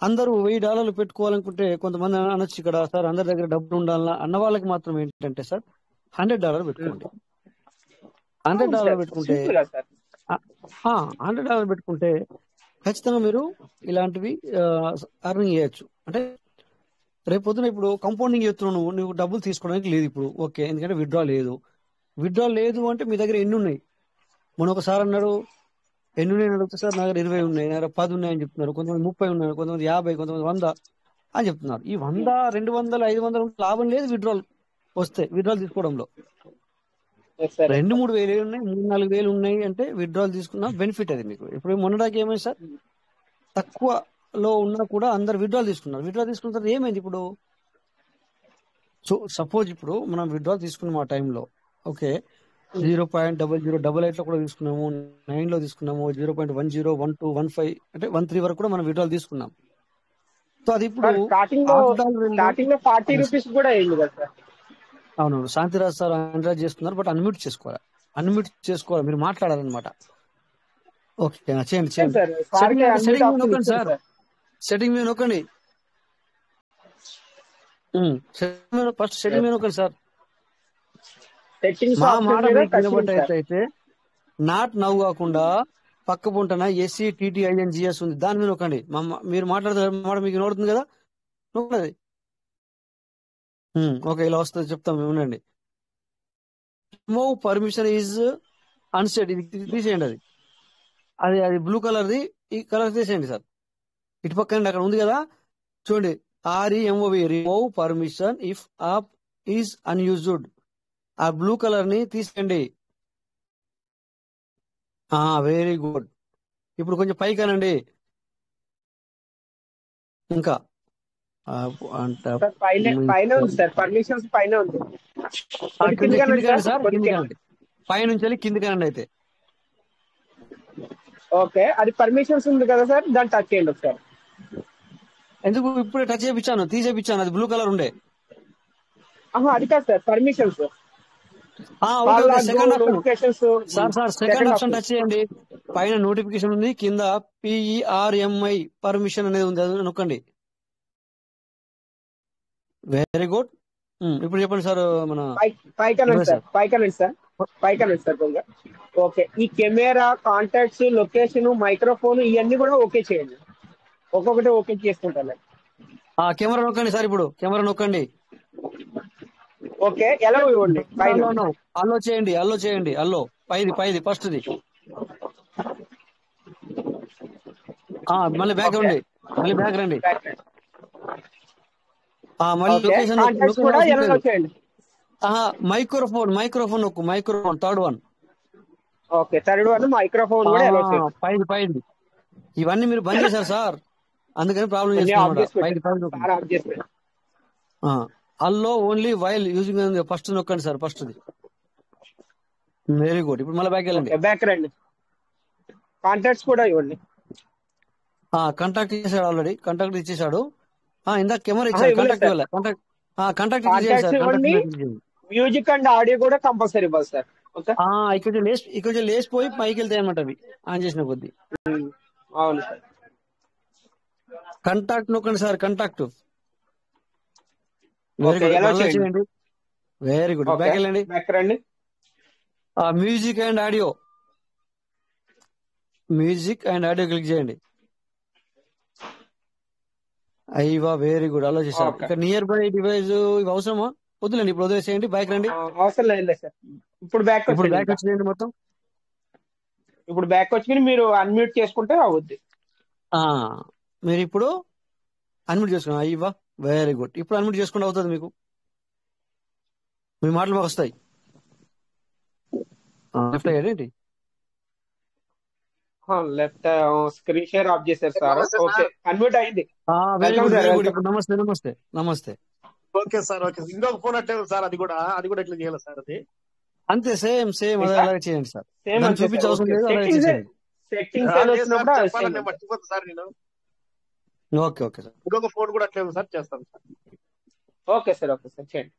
అందరూ $1000 పెట్టుకోవాలనుకుంటే కొంతమంది అనొచ్చు ఇక్కడ, సార్ అందరి దగ్గర డబ్బులు ఉండాలన్నా అన్న వాళ్ళకి మాత్రం ఏంటంటే సార్ $100 పెట్టుకోండి. $100 పెట్టుకుంటే $100 పెట్టుకుంటే ఖచ్చితంగా మీరు ఇలాంటివి అర్నింగ్ చేయొచ్చు. అంటే రేపు పొద్దున ఇప్పుడు కంపౌండింగ్ చేస్తున్నావు, నువ్వు డబ్బులు తీసుకోవడానికి లేదు ఇప్పుడు, ఓకే, ఎందుకంటే విత్డ్రా లేదు అంటే మీ దగ్గర ఎన్ని ఉన్నాయి? మొన్న ఒకసారి అన్నాడు ఎన్ని ఉన్నాయి అడిగితే, సార్ నా దగ్గర 20 ఉన్నాయి, నా దగ్గర 10 ఉన్నాయని చెప్తున్నారు, కొంతమంది 30 ఉన్నారు, కొంతమంది 50, కొంతమంది 100 అని చెప్తున్నారు. ఈ 100, 200, 500 లాభం లేదు విత్డ్రాల్ తీసుకోవడంలో. 2-3 వేలు ఉన్నాయి, 3-4 వేలు ఉన్నాయి అంటే విత్డ్రాల్ తీసుకున్న బెనిఫిట్ అది మీకు. ఇప్పుడు మొన్నటిదాకా ఏమైంది సార్, తక్కువలో ఉన్నా కూడా అందరు విత్డ్రాల్ తీసుకున్న తర్వాత ఏమైంది ఇప్పుడు? సో సపోజ్ ఇప్పుడు మనం విత్డ్రాల్ తీసుకున్నాం ఆ టైంలో, ఓకే, 0.0088 లో కూడా తీసుకున్నాము, 9 లో తీసుకున్నాము, 0.10, 12, 15 అంటే 13 వరకు కూడా మనం విత్డ్రాల్ తీసుకున్నాం. సో అది ఇప్పుడు స్టార్టింగ్ లో 40 రూపీస్ కూడా అయింది కదా సార్. అవునవును, శాంతిరాజ్ సార్ అన్రాజ్ చేస్తున్నారు, బట్ అన్మ్యూట్ చేసుకోవాలి, మీరు మాట్లాడాలన్నమాట. ఓకే, చేయండి. సెట్టింగ్ మీద నొక్కండి. ఫస్ట్ సెట్టింగ్ మీద నొక్కండి సార్. మా మాట మీకు వినబడ్డైతే నాట్ నవ్వు కాకుండా పక్క పుంటన SETTINGS ఉంది, దాని మీద నొక్కండి. మీరు మాట్లాడుతున్న మాట మీకు వినబడుతుంది కదా, నొక్కండి. ఓకే, ఇలా వస్తుంది, చెప్తాం వినండి. రిమూవ్ పర్మిషన్ ఈజ్ అన్సెట్, ఇది తీసేయండి. అది బ్లూ కలర్ది, ఈ కలర్ తీసేయండి సార్. ఇటు పక్కన అక్కడ ఉంది కదా చూడండి, REMOV, remove permission if app is unused. ఆ బ్లూ కలర్ ని తీసేయండి. Very good. ఇప్పుడు కొంచెం పైకి అనండి. ఇంకా పైనుంచి కిందికి అనండి. అయితే ఓకే, అది పర్మిషన్స్ ఉంది కదా సార్, దాన్ని టచ్ చేయండి ఒకసారి. ఎందుకు ఇప్పుడే టచ్ చేయించాను, తీసేపించాను, అది బ్లూ కలర్ ఉండే. అది కాదు sir, permissions. Second option touch చేయండి. పైన నోటిఫికేషన్ ఉంది, కింద PERMI పర్మిషన్ అనేది ఉంది, అది నొక్కండి. Very good. ఇప్పుడు చెప్పండి సార్. మన పైకనండి సార్ కొంచెం. ఓకే, ఈ కెమెరా, కాంటాక్ట్స్, లొకేషన్, మైక్రోఫోన్ ఇవన్నీ కూడా ఓకే చేయండి. ఒక్కొక్కటి ఓకే చేసుకుంటాను. కెమెరా నొక్కండి సార్, ఇప్పుడు కెమెరా నొక్కండి. ఓకే, ఎలా ఇవ్వండి పైన. అల్లో చేయండి, అల్లో పైది ఫస్ట్ది. మళ్ళీ బ్యాక్ రండి, మళ్ళీ మళ్ళీ ఓకే, లొకేషన్ కాంటాక్ట్స్ కూడా ఎలా చేయండి. మైక్రోఫోన్ నొక్కు, microphone third one. Okay, third one microphone కూడా ఎలా చేయండి. పైది ఇవన్నీ మీరు బంద్ చేశారు సార్, అందుకని ప్రాబ్లం చేస్తున్నా. అల్లో ఓన్లీ వైల్ యూజింగ్ ఫస్ట్ నొక్కండి సార్, ఫస్ట్ది. Very good. ఇప్పుడు మళ్ళీ బ్యాక్ వెళ్ళండి, బ్యాక్ రండి. కాంటాక్ట్స్ కూడా ఇవ్వండి. కాంటాక్ట్ ఇచ్చేసాడు, ఆల్రెడీ కాంటాక్ట్ ఇచ్చేసాడు. ఇందాక కెమెరా ఇచ్చాడు, కాంటాక్ట్ ఇవ్వాలి. కాంటాక్ట్ ఇవ్వండి. మ్యూజిక్ అండ్ ఆడియో కూడా కంపల్సరీ ఇవ్వాలి సార్. ఇక్కడ లేచిపోయి పైకి వెళ్తాయి అన్నమాట అవి ఆన్ చేసిన కొద్ది. అవును సార్. కాంటాక్ట్ నొక్కండి సార్, కాంటాక్ట్. వెరీ గుడ్, చేయండి. వెరీ గుడ్, బ్యాక్ వెళ్ళండి. బ్యాక్ రండి. మ్యూజిక్ అండ్ ఆడియో క్లిక్ చేయండి. అయ్యవా, వెరీ గుడ్, అలా చేశారు. ఇక్కడ నియర్ బై డివైస్ ఇవి అవసరమా? వద్దులేండి, ఇప్పుడు వదిలేసేయండి. బ్యాక్ రండి. అవసరం లేదు సార్. ఇప్పుడు బ్యాక్ వచ్చేయండి మొత్తం. ఇప్పుడు బ్యాక్ వచ్చి మీరు అన్మ్యూట్ చేసుకుంటే అవుద్ది. మీరు ఇప్పుడు అన్మ్యూట్ చేసుకున్నా. అయ్యవా, వెరీ గుడ్. ఇప్పుడు అన్మ్యూట్ చేసుకుంటే అవుతుంది, మీకు మీ మాటలు మాకు వస్తాయి. లెఫ్ట్ అయ్యాడేంటి? లెఫ్ట్ స్క్రీన్ షేర్ ఆఫ్ చేశారు సార్. ఓకే, అన్మ్యూట్ అయింది. నమస్తే. Okay sir, okay. ఇంకొక ఫోన్ అట్లేదు సార్, అది కూడా ఎట్లా చేయాలి సార్? అది అంతే, సేమ్ అలాగే చేయండి సార్. చూపించే అవసరం లేదు, అలాగే చేయండి. మర్చిపోతా సార్ నేను. Okay sir. ఇంకొక ఫోన్ కూడా అట్లేదు సార్, చేస్తాను సార్. ఓకే సార్ చేయండి.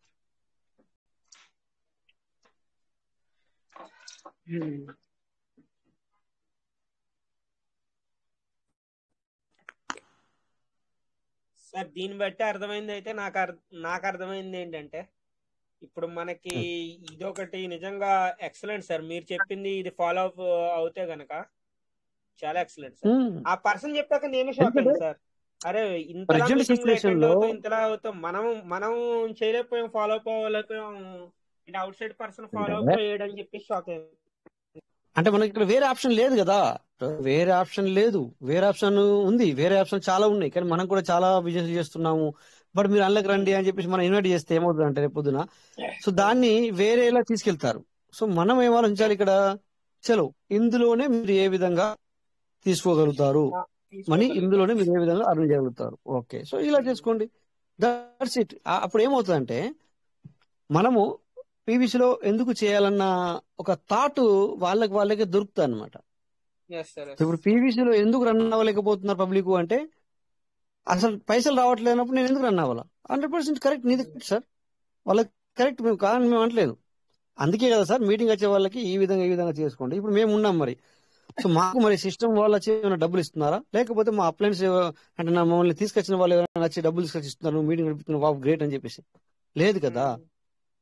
సార్, దీన్ని బట్టి అర్థమైంది అయితే నాకు అర్థమైంది ఏంటంటే, ఇప్పుడు మనకి ఇదొకటి నిజంగా ఎక్సలెంట్ సార్. మీరు చెప్పింది ఇది ఫాలో అప్ అవుతే గనక చాలా ఎక్సలెంట్ సార్. ఆ పర్సన్ చెప్పాక నేను షాక్ అయ్యాను సార్. అరే, ఇంతలా అవుతాం మనం చేయలేకపోయాం, ఫాలో అప్ అవ్వలేకపోయాం, outside person follow up చేయడం చెప్పి షాక్ అయ్యాను. అంటే మనకి ఇక్కడ వేరే ఆప్షన్ లేదు కదా, వేరే ఆప్షన్ ఉంది, వేరే ఆప్షన్ చాలా ఉన్నాయి. కానీ మనం కూడా చాలా బిజినెస్ చేస్తున్నాము. బట్ మీరు అందులోకి రండి అని చెప్పేసి మనం ఇన్వైట్ చేస్తే ఏమవుతుంది అంటే రేపు పొద్దున సో దాన్ని వేరేలా తీసుకెళ్తారు. సో మనం ఏం ఆలోచించాలి ఇక్కడ, చలో ఇందులోనే మీరు ఏ విధంగా తీసుకోగలుగుతారు మనీ, ఇందులోనే మీరు ఏ విధంగా అర్న్ చేయగలుగుతారు. ఓకే, సో ఇలా చేసుకోండి, దట్స్ ఇట్. అప్పుడు ఏమవుతుందంటే మనము పీవీసీలో ఎందుకు చేయాలన్న ఒక థాట్ వాళ్ళకే దొరుకుతుంది అనమాట. ఇప్పుడు పీవీసీలో ఎందుకు రన్ అవ్వలేకపోతున్నారు పబ్లిక్ అంటే, అసలు పైసలు రావట్లేనప్పుడు నేను ఎందుకు రన్ అవ్వాలా? 100% కరెక్ట్, నీది సార్, వాళ్ళకి కరెక్ట్, మేము కాదని మేము అనట్లేదు. అందుకే కదా సార్ మీటింగ్ వచ్చే వాళ్ళకి ఈ విధంగా చేసుకోండి. ఇప్పుడు మేము ఉన్నాం మరి, సో మాకు మరి సిస్టమ్ వాళ్ళు వచ్చి ఏమైనా డబ్బులు ఇస్తున్నారా, లేకపోతే మా అప్లయన్స్ అంటే మమ్మల్ని తీసుకొచ్చిన వాళ్ళు ఎవరైనా వచ్చి డబ్బులు తీసుకొచ్చి ఇస్తున్నారు, మీటింగ్ నడుపుతున్నారు, వావ్ గ్రేట్ అని చెప్పేసి? లేదు కదా.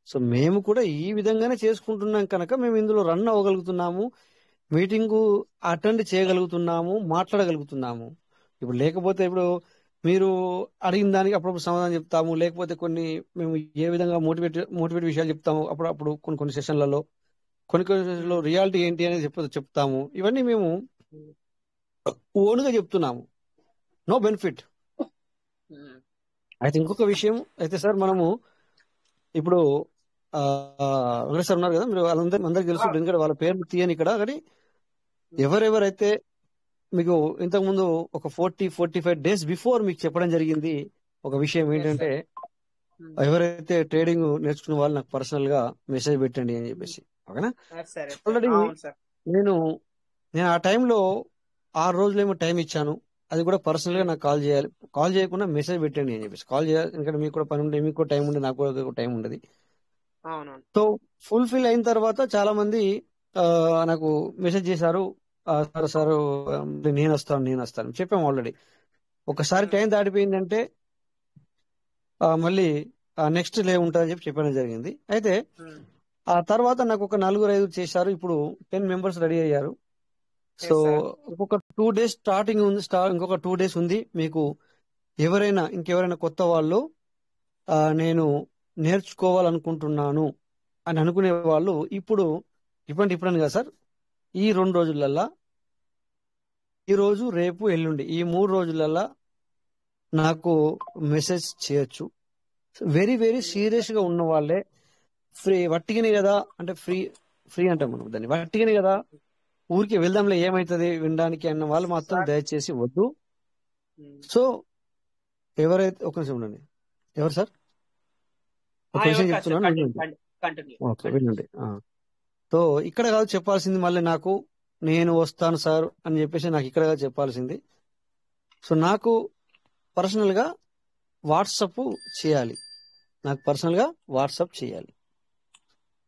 సో మేము కూడా ఈ విధంగానే చేసుకుంటున్నాం కనుక మేము ఇందులో రన్ అవ్వగలుగుతున్నాము, మీటింగ్ అటెండ్ చేయగలుగుతున్నాము, మాట్లాడగలుగుతున్నాము. ఇప్పుడు లేకపోతే ఇప్పుడు మీరు అడిగిన దానికి అప్పుడప్పుడు సమాధానం చెప్తాము, లేకపోతే కొన్ని మేము ఏ విధంగా మోటివేట్ విషయాలు చెప్తాము, అప్పుడు కొన్ని సెషన్లలో కొన్ని రియాలిటీ ఏంటి అనేది చెప్తాము. ఇవన్నీ మేము ఓన్గా చెప్తున్నాము, నో బెనిఫిట్. అయితే ఇంకొక విషయం అయితే సార్, మనము ఇప్పుడు వెంకటేష్ సార్ ఉన్నారు కదా, మీరు అందరికి తెలుసు, ఎందుకంటే వాళ్ళ పేర్లు తీయని ఇక్కడ. కానీ ఎవరెవరైతే మీకు ఇంతకుముందు ఒక 45 డేస్ బిఫోర్ మీకు చెప్పడం జరిగింది ఒక విషయం ఏంటంటే, ఎవరైతే ట్రేడింగ్ నేర్చుకున్న వాళ్ళు నాకు పర్సనల్ గా మెసేజ్ పెట్టండి అని చెప్పేసి, ఓకేనా? ఆల్రెడీ నేను ఆ టైంలో 6 రోజులేమో టైం ఇచ్చాను. అది కూడా పర్సనల్ గా నాకు కాల్ చేయకుండా మెసేజ్ పెట్టండి అని చెప్పేసి. కాల్ చేయాలి, ఎందుకంటే మీకు కూడా పని ఉంటే, మీకు కూడా టైం ఉండే, నాకు కూడా టైం ఉండదు. సో ఫుల్ఫిల్ అయిన తర్వాత చాలా మంది నాకు మెసేజ్ చేశారు, సార్ నేను వస్తాను చెప్పాము ఆల్రెడీ. ఒకసారి టైం దాటిపోయిందంటే మళ్ళీ నెక్స్ట్ డే ఉంటుందని చెప్పడం జరిగింది. అయితే ఆ తర్వాత నాకు ఒక 4-5 చేశారు. ఇప్పుడు 10 మెంబర్స్ రెడీ అయ్యారు. సో ఇంకొక 2 డేస్ స్టార్టింగ్ ఉంది, ఇంకొక 2 డేస్ ఉంది. మీకు ఇంకెవరైనా కొత్త వాళ్ళు నేను నేర్చుకోవాలనుకుంటున్నాను అని అనుకునే వాళ్ళు ఇప్పుడని కదా సార్, ఈ 2 రోజులల్లా, ఈ రోజు రేపు ఎల్లుండి, ఈ 3 రోజులల్లా నాకు మెసేజ్ చేయొచ్చు. వెరీ వెరీ సీరియస్ గా ఉన్న వాళ్ళే, ఫ్రీ వట్టిగానే కదా, అంటే ఫ్రీ అంటాం మనం దాన్ని, వట్టిగానే కదా ఊరికి వెళ్దాంలే ఏమైతుంది వినడానికి అన్న వాళ్ళు మాత్రం సార్ దయచేసి వద్దు. సో ఎవరైతే, ఒక నిమిషం ఉండండి, ఎవరు సార్, ఒక విషయం ఎవరు కాదు సార్, చెప్తున్నాను వినండి. కంటిన్యూ ఓకే వినండి. సో ఇక్కడ కాదు చెప్పాల్సింది, మళ్ళీ నాకు నేను వస్తాను సార్ అని చెప్పేసి నాకు ఇక్కడ కాదు చెప్పాల్సింది. సో నాకు పర్సనల్ గా వాట్సప్ చేయాలి, నాకు పర్సనల్ గా వాట్సప్ చేయాలి,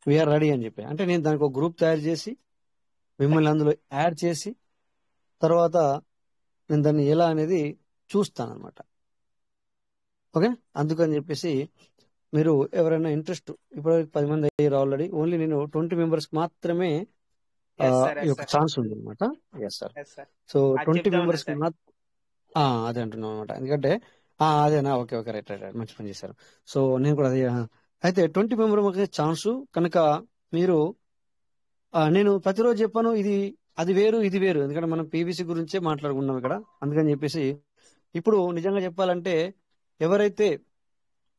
వీఆర్ రెడీ అని చెప్పి. అంటే నేను దానికి ఒక గ్రూప్ తయారు చేసి మిమ్మల్ని అందులో యాడ్ చేసి తర్వాత నేను దాన్ని ఎలా అనేది చూస్తాను అనమాట. ఓకే, అందుకని చెప్పేసి మీరు ఎవరైనా ఇంట్రెస్ట్, ఇప్పుడు 10 మంది అయ్యారు ఆల్రెడీ, ఓన్లీ నేను 20 మెంబర్స్ మాత్రమే ఎస్ సార్, ఈ ఎస్ యొక్క సార్, ఛాన్స్ ఉంది అనమాట. Yes sir. Yes sir, so అది 20 చెప్దామన్నా మెంబర్స్ సార్. అదే అంటున్నాను అనమాట. ఎందుకంటే అదేనా, okay okay, right right right, మంచి పని చేశారు. సో నేను కూడా అదే అయితే 20 మెంబర్ ఛాన్సు కనుక మీరు నేను ప్రతిరోజు చెప్పాను, అది వేరు ఇది వేరు, ఎందుకంటే మనం పీవీసీ గురించే మాట్లాడుకున్నాం ఇక్కడ. అందుకని చెప్పేసి ఇప్పుడు నిజంగా చెప్పాలంటే ఎవరైతే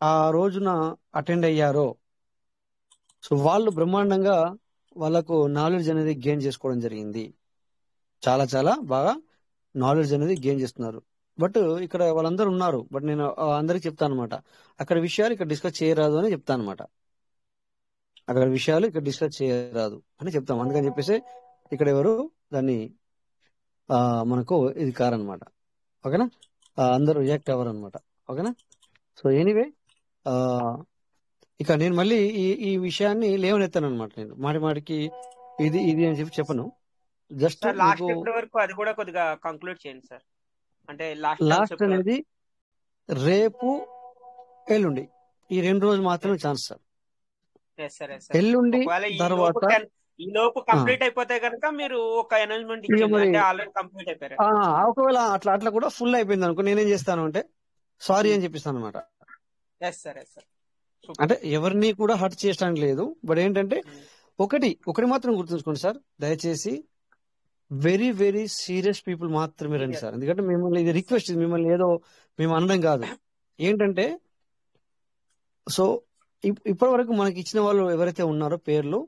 ఆ రోజున అటెండ్ అయ్యారో సో వాళ్ళు బ్రహ్మాండంగా వాళ్ళకు నాలెడ్జ్ అనేది గెయిన్ చేసుకోవడం జరిగింది. చాలా చాలా బాగా నాలెడ్జ్ అనేది గెయిన్ చేస్తున్నారు. బట్ ఇక్కడ వాళ్ళందరూ ఉన్నారు, బట్ నేను అందరికి చెప్తాను అనమాట, అక్కడ విషయాలు ఇక్కడ డిస్కస్ చేయరాదు అని చెప్తాను అనమాట. అక్కడ విషయాలు ఇక్కడ డిస్కస్ చేయరాదు అని చెప్తాం. అందుకని చెప్పేసి ఇక్కడ ఎవరు దాన్ని మనకు ఇది కారనమాట. ఓకేనా, అందరూ రియాక్ట్ అవ్వరు అనమాట. ఓకేనా. సో ఎనీవే ఇక నేను మళ్ళీ ఈ విషయాన్ని లేవనెత్తాను అనమాట. నేను మాటికి ఇది అని చెప్పను. జస్ట్ సార్ లాస్ట్ ఎప్పటి వరకు అది కూడా కొద్దిగా కంక్లూడ్ చేయండి సార్. అంటే లాస్ట్ అనేది రేపు ఎల్లుండి ఈ 2 రోజులు మాత్రమే ఛాన్స్ సార్. ఎల్లుండి తర్వాత ఈ లోపు కంప్లీట్ అయిపోతే కనుక మీరు ఒక అనౌన్స్మెంట్ ఇచ్చేయండి, అంటే ఆల్రెడీ కంప్లీట్ అయిపోయారు. ఒకవేళ అట్లా కూడా ఫుల్ అయిపోయింది అనుకో, నేనేం చేస్తాను అంటే సారీ అని చెప్పిస్తాను అనమాట. అంటే ఎవరిని కూడా హర్ట్ చేయడానికి లేదు. బట్ ఏంటంటే ఒకటి మాత్రం గుర్తుంచుకోండి సార్, దయచేసి వెరీ వెరీ సీరియస్ పీపుల్ మాత్రమే రండి సార్. ఎందుకంటే మిమ్మల్ని ఇది రిక్వెస్ట్, మిమ్మల్ని ఏదో మేము అనడం కాదు. ఏంటంటే సో ఇప్పటి వరకు మనకి ఇచ్చిన వాళ్ళు ఎవరైతే ఉన్నారో పేర్లు,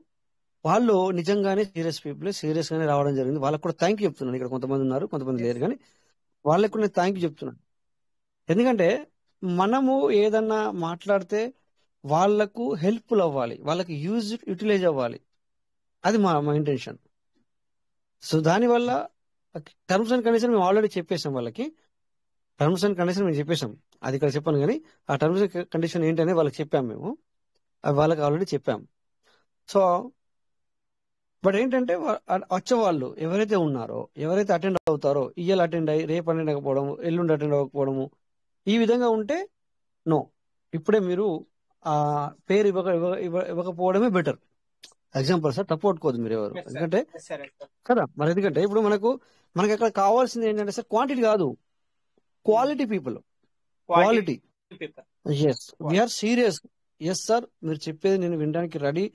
వాళ్ళు నిజంగానే సీరియస్ పీపుల్, సీరియస్ గానే రావడం జరిగింది. వాళ్ళకు కూడా థ్యాంక్ యూ చెప్తున్నాను. ఇక్కడ కొంతమంది ఉన్నారు, కొంతమంది లేరు, కానీ వాళ్ళకు కూడా నేను థ్యాంక్ యూ చెప్తున్నాను. ఎందుకంటే మనము ఏదన్నా మాట్లాడితే వాళ్లకు హెల్ప్ఫుల్ అవ్వాలి, వాళ్ళకి యూటిలైజ్ అవ్వాలి, అది మా ఇంటెన్షన్. సో దానివల్ల టర్మ్స్ అండ్ కండిషన్ మేము ఆల్రెడీ చెప్పేసాం వాళ్ళకి. టర్మ్స్ అండ్ కండిషన్ మేము చెప్పేసాం, అది ఇక్కడ చెప్పాను, కానీ ఆ టర్మ్స్ అండ్ కండిషన్ ఏంటనే వాళ్ళకి చెప్పాము మేము, వాళ్ళకి ఆల్రెడీ చెప్పాము. సో బట్ ఏంటంటే వచ్చేవాళ్ళు ఎవరైతే ఉన్నారో, ఎవరైతే అటెండ్ అవుతారో, ఇయ్యాల అటెండ్ అయ్యి రేపు అటెండ్ అవ్వకపోవడము, ఎల్లుండి అటెండ్ అవ్వకపోవడము, ఈ విధంగా ఉంటే నో, ఇప్పుడే మీరు ఆ పేరు ఇవ్వకపోవడమే బెటర్. ఎగ్జాంపుల్ సార్, తప్పు పట్టుకోవద్దు మీరు ఎవరు, ఎందుకంటే కదా మరి. ఎందుకంటే ఇప్పుడు మనకి అక్కడ కావాల్సింది ఏంటంటే సార్ క్వాంటిటీ కాదు, quality people, quality. Yes, we are serious. Yes sir, మీరు చెప్పేది నేను వినడానికి రెడీ.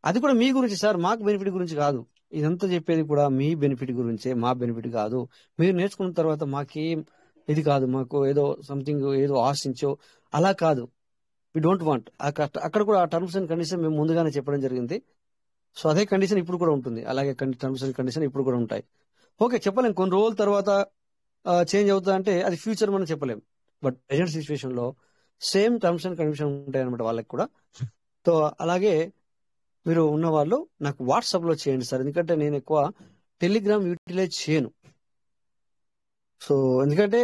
అది కూడా మీ గురించి సార్, మాకు బెనిఫిట్ గురించి కాదు. ఇదంతా చెప్పేది కూడా మీ బెనిఫిట్ గురించే, మా బెనిఫిట్ కాదు. మీరు నేర్చుకున్న తర్వాత మాకేం ఇది కాదు, మాకు ఏదో సంథింగ్ ఏదో ఆశించో అలా కాదు. We don't want. అక్కడ కూడా ఆ టర్మ్స్ అండ్ కండిషన్ మేము ముందుగానే చెప్పడం జరిగింది. సో అదే కండిషన్ ఇప్పుడు కూడా ఉంటుంది, అలాగే టర్మ్స్ అండ్ కండిషన్ ఇప్పుడు కూడా ఉంటాయి. ఓకే, చెప్పలేం కొన్ని రోజుల తర్వాత చేంజ్ అవుతా అంటే అది ఫ్యూచర్ మనం చెప్పలేం. బట్ ప్రజెంట్ సిచ్యువేషన్ లో సేమ్ టర్మ్స్ అండ్ కండిషన్ ఉంటాయి అనమాట వాళ్ళకి కూడా. సో అలాగే మీరు ఉన్న వాళ్ళు నాకు వాట్సాప్ లో చేయండి సార్, ఎందుకంటే నేను ఎక్కువ టెలిగ్రామ్ యూటిలైజ్ చేయను. సో ఎందుకంటే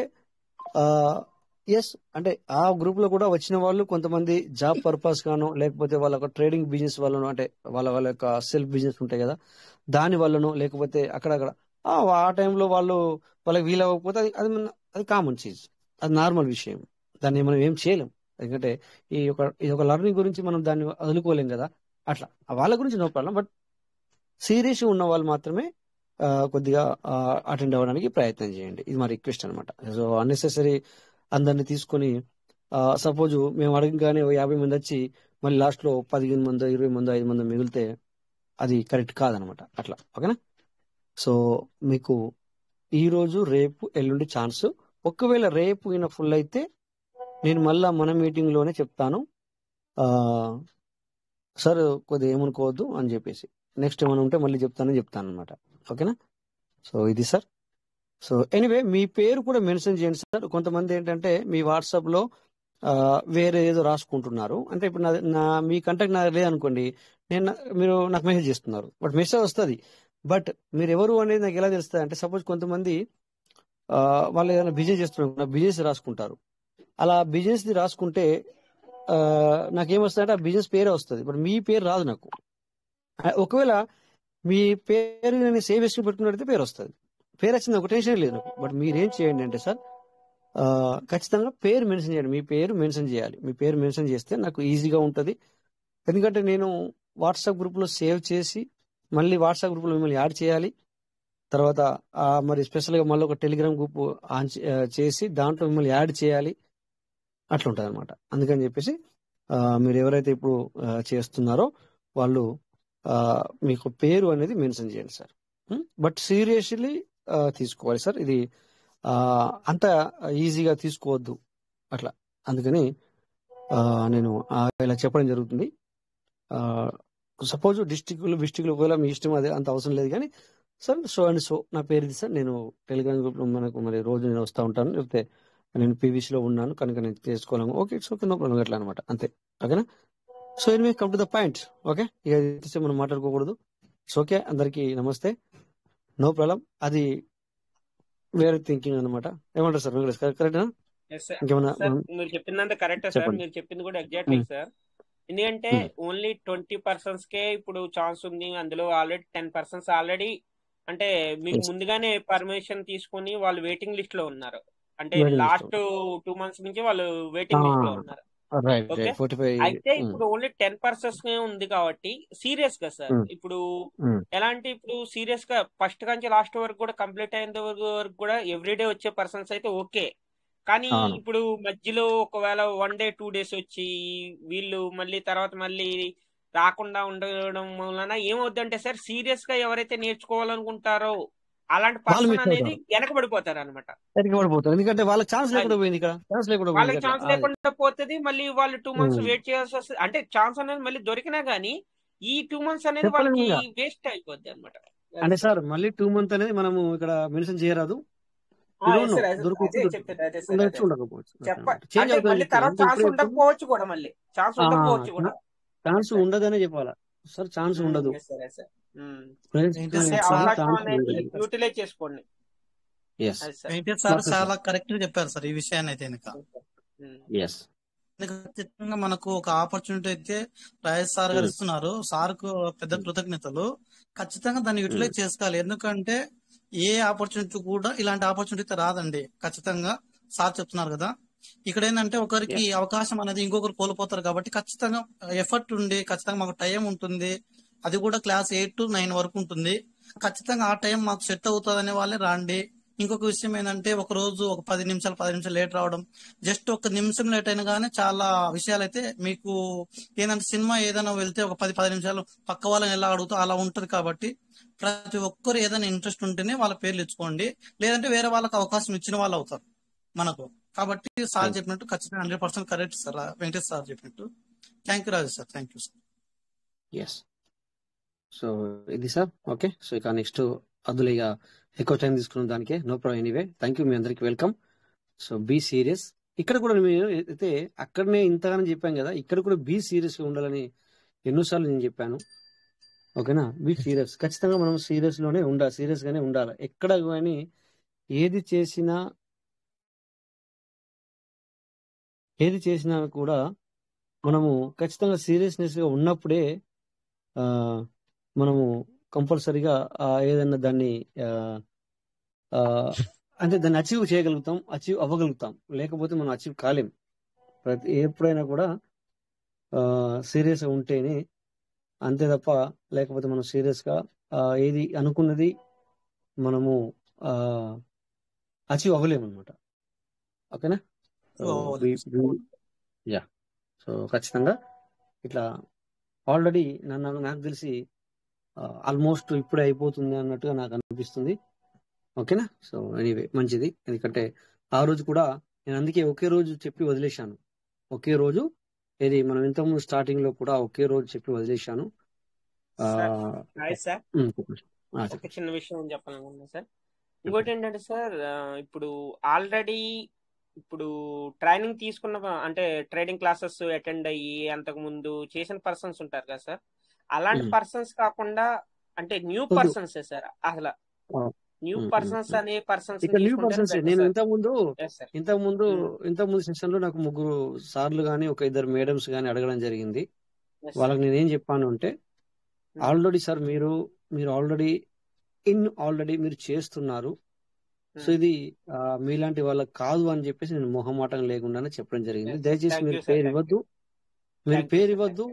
ఎస్, అంటే ఆ గ్రూప్ లో కూడా వచ్చిన వాళ్ళు కొంతమంది జాబ్ పర్పస్ గాను, లేకపోతే వాళ్ళ ట్రేడింగ్ బిజినెస్ వల్లనో, అంటే వాళ్ళ యొక్క సెల్ఫ్ బిజినెస్ ఉంటాయి కదా దాని వల్లనో, లేకపోతే అక్కడక్కడ ఆ టైంలో వాళ్ళకి వీలవ్వకపోతే అది కామన్ చీజ్, అది నార్మల్ విషయం. దాన్ని మనం ఏం చేయలేం, ఎందుకంటే ఇది ఒక లర్నింగ్ గురించి మనం దాన్ని వదులుకోలేం కదా. అట్లా వాళ్ళ గురించి నో ప్రాబ్లం. బట్ సీరియస్ ఉన్న వాళ్ళు మాత్రమే కొద్దిగా అటెండ్ అవ్వడానికి ప్రయత్నం చేయండి, ఇది మా రిక్వెస్ట్ అనమాట. సో అన్నెసెసరీ అందరిని తీసుకొని సపోజ్ మేము అడగగానే 50 మంది వచ్చి మళ్ళీ లాస్ట్ లో 15 మంది 20 మంది 5 మంది మిగిలితే అది కరెక్ట్ కాదనమాట. అట్లా ఓకేనా. సో మీకు ఈ రోజు రేపు ఎల్లుండి ఛాన్స్. ఒకవేళ రేపు ఈయన ఫుల్ అయితే నేను మళ్ళా మన మీటింగ్ లోనే చెప్తాను సార్ కొద్దిగా ఏమనుకోవద్దు అని చెప్పేసి. నెక్స్ట్ ఏమైనా ఉంటే మళ్ళీ చెప్తాను అనమాట. ఓకేనా. సో ఇది సార్. సో ఎనీవే మీ పేరు కూడా మెన్షన్ చేయండి సార్. కొంతమంది ఏంటంటే మీ వాట్సాప్ లో వేరే ఏదో రాసుకుంటున్నారు. అంటే ఇప్పుడు మీ కంటాక్ట్ నా లేదనుకోండి, మీరు నాకు మెసేజ్ చేస్తున్నారు, బట్ మెసేజ్ వస్తుంది, బట్ మీరు ఎవరు అనేది నాకు ఎలా తెలుస్తుంది అంటే, సపోజ్ కొంతమంది వాళ్ళు ఏదైనా బిజినెస్ చేస్తున్నారు, బిజినెస్ రాసుకుంటారు. అలా బిజినెస్ ది రాసుకుంటే నాకేమొస్తుంది అంటే ఆ బిజినెస్ పేరే వస్తుంది, బట్ మీ పేరు రాదు నాకు. ఒకవేళ మీ పేరు నేను సేవ్ చేసుకుని పెట్టుకున్నట్టయితే పేరు వస్తుంది. పేరు వచ్చింది ఒక టెన్షన్ లేదు నాకు. బట్ మీరేం చేయండి అంటే సార్, ఖచ్చితంగా పేరు మెన్షన్ చేయండి. మీ పేరు మెన్షన్ చేయాలి. మీ పేరు మెన్షన్ చేస్తే నాకు ఈజీగా ఉంటుంది. ఎందుకంటే నేను వాట్సాప్ గ్రూప్లో సేవ్ చేసి మళ్ళీ వాట్సాప్ గ్రూప్లో మిమ్మల్ని యాడ్ చేయాలి. తర్వాత మరి స్పెషల్గా మళ్ళీ ఒక టెలిగ్రామ్ గ్రూప్ ఆన్ చేసి దాంట్లో మిమ్మల్ని యాడ్ చేయాలి. అట్లా ఉంటుంది అనమాట. అందుకని చెప్పేసి మీరు ఎవరైతే ఇప్పుడు చేస్తున్నారో వాళ్ళు మీకు పేరు అనేది మెన్షన్ చేయండి సార్. బట్ సీరియస్లీ తీసుకోవాలి సార్. ఇది అంత ఈజీగా తీసుకోవద్దు అట్లా. అందుకని నేను ఇలా చెప్పడం జరుగుతుంది. సపోజ్ డిస్టిక్లు ఒకవేళ మీ ఇష్టం, అదే అంత అవసరం లేదు. కానీ సార్ సో అండ్ సో నా పేరు ఇది సార్, నేను టెలిగ్రామ్ గ్రూప్లో మనకు మరి రోజు నేను వస్తూ ఉంటాను, లేకపోతే నేను పీవీసీలో ఉన్నాను కనుక నేను చేసుకోలేము. Okay, it's okay, no problem, అట్లా అనమాట. అంతే. ఓకేనా. So anyway come to the point. Okay, ఇక మనం మాట్లాడుకోకూడదు. It's okay. అందరికీ నమస్తే, నో ప్రాబ్లం. అది వేరే థింకింగ్ అనమాట. ఏమంటారు సార్ వెంకటేష్, కరెక్టా? ఇంకేమన్నా? మీరు చెప్పిందంతా కరెక్టే సార్. మీరు చెప్పింది కూడా ఎగ్జాక్ట్లీ సార్. ఎందుకంటే ఓన్లీ 20% కే ఇప్పుడు ఛాన్స్ ఉంది. అందులో ఆల్రెడీ 10% ఆల్రెడీ అంటే మీకు ముందుగానే పర్మిషన్ తీసుకొని వాళ్ళు వెయిటింగ్ లిస్ట్ లో ఉన్నారు. అంటే లాస్ట్ 2 months నుంచి వాళ్ళు వెయిటింగ్ లిస్ట్ లో ఉన్నారు. ఓకే, అయితే ఇప్పుడు ఓన్లీ 10% ఉంది కాబట్టి సీరియస్ గా సార్. ఇప్పుడు ఎలాంటి ఇప్పుడు సీరియస్ గా ఫస్ట్ నుంచి లాస్ట్ వరకు కూడా కంప్లీట్ అయిన వరకు కూడా ఎవ్రీడే వచ్చే పర్సన్స్ అయితే ఓకే. కానీ ఇప్పుడు మధ్యలో ఒకవేళ 1 day 2 days వచ్చి వీళ్ళు మళ్ళీ తర్వాత మళ్ళీ రాకుండా ఉండడం వలన ఏమవుద్దంటే సార్, సీరియస్ గా ఎవరైతే నేర్చుకోవాలనుకుంటారో అలాంటి పర్సన్ అనేది వెనకబడిపోతారు అనమాట. ఎందుకంటే వాళ్ళకి ఛాన్స్ లేకుండా పోయింది. ఇక్కడ వాళ్ళకి ఛాన్స్ లేకుండా పోతుంది. మళ్ళీ వాళ్ళు 2 months వెయిట్ చేయాల్సి వస్తుంది. అంటే ఛాన్స్ అనేది మళ్ళీ దొరికినా గానీ ఈ 2 months అనేది వాళ్ళకి వేస్ట్ అయిపోద్ది అనమాట. అంటే సార్ మళ్ళీ 2 months అనేది మనము ఇక్కడ మెన్షన్ చేయరాదు. ఛాన్స్ ఉండదనే చెప్పాలా సార్? ఛాన్స్ ఉండదు. యూటిలైజ్ చేసుకోండి. సార్ చాలా కరెక్ట్ గా చెప్పారు సార్ ఈ విషయాన్ని అయితే. ఖచ్చితంగా మనకు ఒక ఆపర్చునిటీ అయితే రాజేష్ సార్ గారు ఇస్తున్నారు. సార్ కు పెద్ద కృతజ్ఞతలు. ఖచ్చితంగా దాన్ని యూటిలైజ్ చేసుకోవాలి. ఎందుకంటే ఏ ఆపర్చునిటీ కూడా ఇలాంటి ఆపర్చునిటీ రాదండి. ఖచ్చితంగా సార్ చెప్తున్నారు కదా, ఇక్కడ ఏంటంటే ఒకరికి అవకాశం అనేది ఇంకొకరు కోల్పోతారు. కాబట్టి ఖచ్చితంగా ఎఫర్ట్ ఉండి ఖచ్చితంగా మాకు టైం ఉంటుంది. అది కూడా క్లాస్ 8 to 9 వరకు ఉంటుంది. ఖచ్చితంగా ఆ టైం మాకు సెట్ అవుతుంది అనే వాళ్ళే రాండి. ఇంకొక విషయం ఏంటంటే ఒక రోజు ఒక 10 నిమిషాలు లేట్ రావడం, జస్ట్ 1 నిమిషం లేట్ అయినా కానీ చాలా విషయాలు అయితే మీకు ఏంటంటే సినిమా ఏదైనా వెళ్తే ఒక 10 నిమిషాలు పక్క వాళ్ళని ఎలా అడుగుతా అలా ఉంటది. కాబట్టి ప్రతి ఒక్కరు ఏదైనా ఇంట్రెస్ట్ ఉంటేనే వాళ్ళ పేర్లు ఇచ్చుకోండి, లేదంటే వేరే వాళ్ళకి అవకాశం ఇచ్చిన వాళ్ళు అవుతారు మనకు. కాబట్టి సార్ చెప్పినట్టు ఖచ్చితంగా 100% కరెక్ట్ సార్, వెంకటేష్ సార్ చెప్పినట్టు. Thank you Raju sir, thank you sir. So ఇది సార్. ఓకే, సో ఇక నెక్స్ట్ అందులో ఇక ఎక్కువ టైం తీసుకున్న దానికే no problem. Anyway thank you, మీ అందరికి వెల్కమ్. So be serious. ఇక్కడ కూడా మేము అయితే అక్కడనే ఇంతగానో చెప్పాం కదా, ఇక్కడ కూడా బీ సీరియస్ గా ఉండాలని ఎన్నోసార్లు నేను చెప్పాను. ఓకేనా, బీ సీరియస్. ఖచ్చితంగా మనం సీరియస్ లోనే ఉండాలి, సీరియస్ గానే ఉండాలి. ఎక్కడ కానీ ఏది చేసినా కూడా మనము ఖచ్చితంగా సీరియస్నెస్ గా ఉన్నప్పుడే మనము కంపల్సరీగా ఏదన్నా దాన్ని అంటే దాన్ని అచీవ్ చేయగలుగుతాం, అచీవ్ అవ్వగలుగుతాం. లేకపోతే మనం అచీవ్ కాలేం. ఎప్పుడైనా కూడా సీరియస్ గా ఉంటేనే, అంతే తప్ప లేకపోతే మనం సీరియస్ గా ఏది అనుకున్నది మనము అచీవ్ అవ్వలేము అనమాట. ఓకేనా. సో ఓ, యా, సో ఖచ్చితంగా ఇట్లా ఆల్రెడీ నాకు తెలిసి ఆల్మోస్ట్ ఇప్పుడే అయిపోతుంది అన్నట్టుగా నాకు అనిపిస్తుంది. ఓకేనా? సో ఎనీవే మంచిది, ఎందుకంటే ఆ రోజు కూడా నేను అందుకే ఒకే రోజు చెప్పి వదిలేశాను. ఒకే రోజు ఏది మనం ఇంతకుముందు స్టార్టింగ్ లో కూడా ఒకే రోజు చెప్పి వదిలేశాను. ఆ, సార్ హాయ్ సార్, చెప్పండి. ఒక చెప్పండి. చిన్న విషయం చెప్పాలనుకున్నా సార్. ఇంకోటి ఏంటంటే సార్, ఇప్పుడు ఆల్రెడీ ఇప్పుడు ట్రైనింగ్ తీసుకున్న అంటే ట్రేడింగ్ క్లాసెస్ అటెండ్ అయ్యి అంతకు ముందు చేసిన పర్సన్స్ ఉంటారు కదా సార్, అలాంటి ఉమ్, పర్సన్స్ కాకుండా అంటే న్యూ వద్దు. పర్సన్స్ సార్, అసలు ఆ, న్యూ ఉమ్, ఉమ్, పర్సన్స్ ఉమ్. అనే పర్సన్స్ ఇక న్యూ తీసుకుంటేనే పర్సన్స్ బెటర్ నేను సార్. ఇంతకుముందు ఎస్ సార్. ఇంతకుముందు ఇంతకుముందు సెషన్ లో నాకు 3 సార్లు కానీ ఒక 2 మేడమ్స్ కానీ అడగడం జరిగింది. Yes sir. వాళ్ళకి నేనేం చెప్పాను అంటే, ఆల్రెడీ సార్ మీరు ఆల్రెడీ మీరు చేస్తున్నారు. సో ఇది మీలాంటి వాళ్ళకి కాదు అని చెప్పేసి నేను మొహమాటం లేకుండానే చెప్పడం జరిగింది. దయచేసి థ్యాంక్ మీరు యూ సార్, పేరు థ్యాంక్ ఇవ్వద్దు. యూ, మీరు థ్యాంక్ యూ పేరు సార్, ఇవ్వద్దు.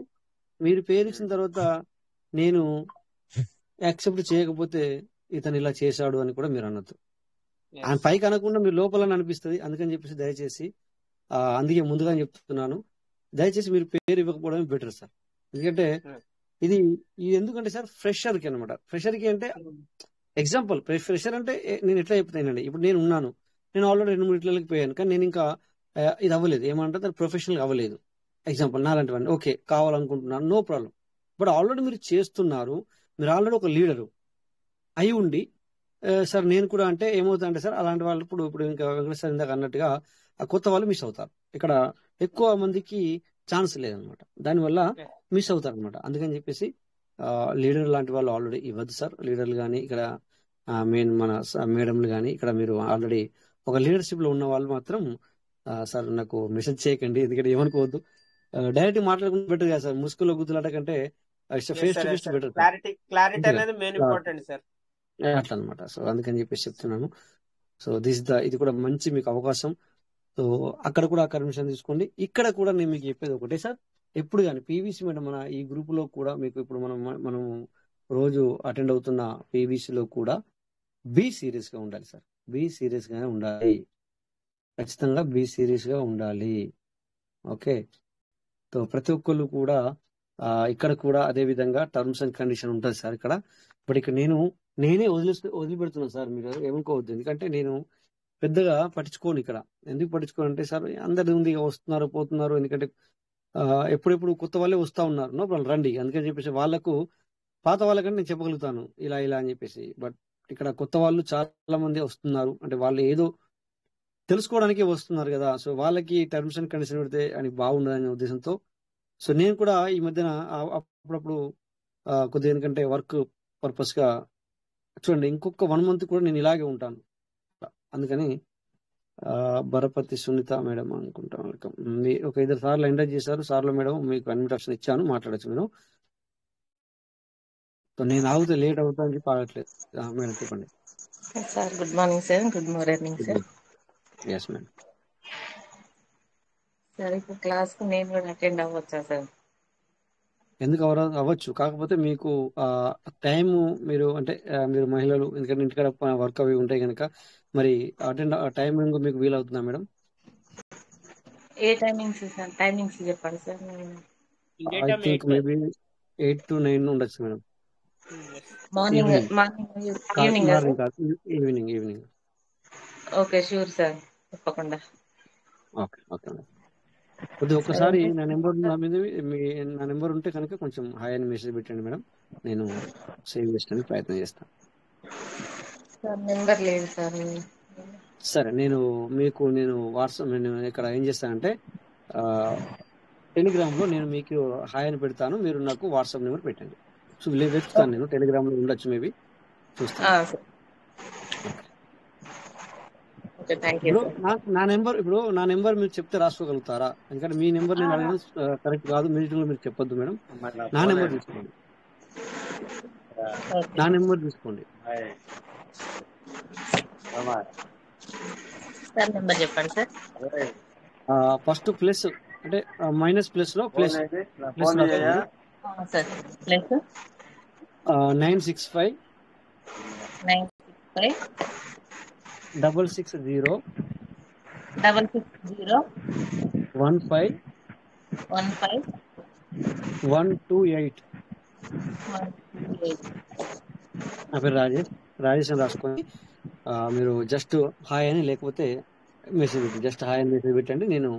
మీరు పేరు ఇచ్చిన తర్వాత నేను యాక్సెప్ట్ చేయకపోతే ఇతను ఇలా చేశాడు అని కూడా మీరు అనొద్దు. ఆయన ఎస్ పైకి అనకుండా మీరు లోపల అనిపిస్తుంది. అందుకని చెప్పేసి దయచేసి అందుకే ముందుగా చెప్తున్నాను, దయచేసి మీరు పేరు ఇవ్వకపోవడమే బెటర్ సార్. ఎందుకంటే ఇది ఎందుకంటే సార్ ఫ్రెషర్కి అనమాట. ఫ్రెషర్కి అంటే ఎగ్జాంపుల్, ఫ్రెషర్ అంటే నేను ఎట్లా చెప్తానండి, ఇప్పుడు నేను ఉన్నాను, నేను ఆల్రెడీ 2-3 ఇట్లకి పోయాను, కానీ నేను ఇంకా ఇది అవ్వలేదు, ఏమంటే దాని ప్రొఫెషనల్ అవ్వలేదు. ఎగ్జాంపుల్ నాలాంటివన్నీ ఓకే కావాలనుకుంటున్నాను, నో ప్రాబ్లం. బట్ ఆల్రెడీ మీరు చేస్తున్నారు, మీరు ఆల్రెడీ ఒక లీడరు అయి ఉండి సార్ నేను కూడా అంటే ఏమవుతుందంటే సార్ అలాంటి వాళ్ళు ఇప్పుడు ఇంకా వెంకటేశ్వర సార్ ఇందాక అన్నట్టుగా ఆ కొత్త వాళ్ళు మిస్ అవుతారు. ఇక్కడ ఎక్కువ మందికి ఛాన్స్ లేదనమాట, దానివల్ల మిస్ అవుతారు అనమాట. అందుకని చెప్పేసి లీడర్ లాంటి వాళ్ళు ఆల్రెడీ ఇవ్వద్దు సార్. లీడర్లు కానీ ఇక్కడ మెయిన్ మన మేడంలు కానీ ఇక్కడ మీరు ఆల్రెడీ ఒక లీడర్షిప్ లో ఉన్న వాళ్ళు మాత్రం సార్ నాకు మెసేజ్ చేయకండి, ఎందుకంటే ఏమనుకోవద్దు. డైరెక్ట్ మాట్లాడుకుంటే బెటర్ కదా సార్, ముసుగులో గుద్దులాట కంటే face to face better. Clarity అనేది మెయిన్ ఇంపార్టెంట్ సార్. అట్లా అనమాట. సో అందుకని చెప్పేసి చెప్తున్నాను. సో ఇది కూడా మంచి మీకు అవకాశం. సో అక్కడ కూడా పర్మిషన్ తీసుకోండి. ఇక్కడ కూడా నేను మీకు చెప్పేది ఒకటే సార్, ఎప్పుడు కానీ పీవీసీ మేడం మన ఈ గ్రూప్ లో కూడా మీకు ఇప్పుడు మనం రోజు అటెండ్ అవుతున్న పీవీసీ లో కూడా బీ సీరియస్ గా ఉండాలి సార్. బీ సీరియస్ గానే ఉండాలి, ఖచ్చితంగా బీ సీరియస్ గా ఉండాలి. ఓకే, సో ప్రతి ఒక్కళ్ళు కూడా ఇక్కడ కూడా అదే విధంగా టర్మ్స్ అండ్ కండిషన్ ఉంటుంది సార్ ఇక్కడ. బట్ ఇక్కడ నేనే వదిలిపెడుతున్నాను సార్, మీరు ఏమనుకోవద్దు. ఎందుకంటే నేను పెద్దగా పట్టించుకోను ఇక్కడ. ఎందుకు పట్టించుకోను అంటే సార్ అందరి ఉంది, వస్తున్నారు పోతున్నారు, ఎందుకంటే ఎప్పుడెప్పుడు కొత్త వాళ్ళే వస్తూ ఉన్నారు, నో ప్రాబ్లం రండి. అందుకని చెప్పేసి వాళ్ళకు పాత వాళ్ళకంటే నేను చెప్పగలుగుతాను ఇలా అని చెప్పేసి. బట్ ఇక్కడ కొత్త వాళ్ళు చాలా మంది వస్తున్నారు, అంటే వాళ్ళు ఏదో తెలుసుకోవడానికి వస్తున్నారు కదా, సో వాళ్ళకి టర్మ్స్ అండ్ కండిషన్ పెడితే అని బాగుండదనే ఉద్దేశంతో సో నేను కూడా ఈ మధ్యన అప్పుడప్పుడు కొద్దిగా ఎందుకంటే వర్క్ పర్పస్ గా చూడండి ఇంకొక 1 month కూడా నేను ఇలాగే ఉంటాను. అందుకని బరపతి సునీత మేడం అనుకుంటాం, వెల్కమ్. ఒక 2 సార్లు ఎంటర్ చేశారు సార్లు మేడం, మీకు అడ్మిట్ ఆప్షన్ ఇచ్చాను, మాట్లాడచ్చు మీరు. సో నేను ఆగితే లేట్ అవుతాను చెప్పి ఆగట్లేదు. మేడం చెప్పండి sir. Good morning sir. Good morning sir. Yes madam. Sir ఇప్పుడు క్లాస్ కు నేను కూడా అటెండ్ అవ్వచ్చా సార్? ఎందుకు అవ్వచ్చు, కాకపోతే మీకు టైం మీరు అంటే మీరు మహిళలు ఎందుకంటే ఇంటికాడ వర్క్ అవి ఉంటాయి కనుక మరి అటెండ్ టైమింగ్ మీకు వీలవుతుందా మేడం? ఏ టైమింగ్స్ సార్? టైమింగ్స్ చెప్పండి sir. I think maybe 8 to 9 ఉండొచ్చు madam. Morning evening evening. Okay sure sir, తప్పకుండా. Okay madam. కొద్దిగా ఒక్కసారి నా నెంబర్ ఉంటే కనుక కొంచెం హాయ్ అని మెసేజ్ పెట్టండి మేడం, నేను సేవ్ చేయడానికి ప్రయత్నం చేస్తాను. నెంబర్ లేదు సార్. సరే, నేను వాట్సాప్ నేను ఇక్కడ ఏం చేస్తానంటే టెలిగ్రామ్ లో నేను మీకు హాయ్ అని పెడతాను, మీరు నాకు వాట్సాప్ నెంబర్ పెట్టండి. సో వెతుకుతాను, నేను టెలిగ్రామ్ లో ఉండొచ్చు, మేబీ చూస్తాను. ఇప్పుడు నా నెంబర్ మీరు చెప్తే రాసుకోగలుగుతారా? ఎందుకంటే మీ నెంబర్ నేను అడగడం కరెక్ట్ కాదు, మీటింగ్ లో మీరు చెప్పొద్దు మేడం. నా నెంబర్ తీసుకోండి. నెంబర్ చెప్పండి సార్. ఫస్ట్ ప్లస్ అంటే మైనస్ ప్లస్ లో ప్లస్ 965 660 660 15 15 128. 128. నా పేరు రాజేష్ అని రాసుకొని మీరు జస్ట్ హాయ్ అని లేకపోతే మెసేజ్ పెట్టి జస్ట్ హాయ్ అని మెసేజ్ పెట్టండి. నేను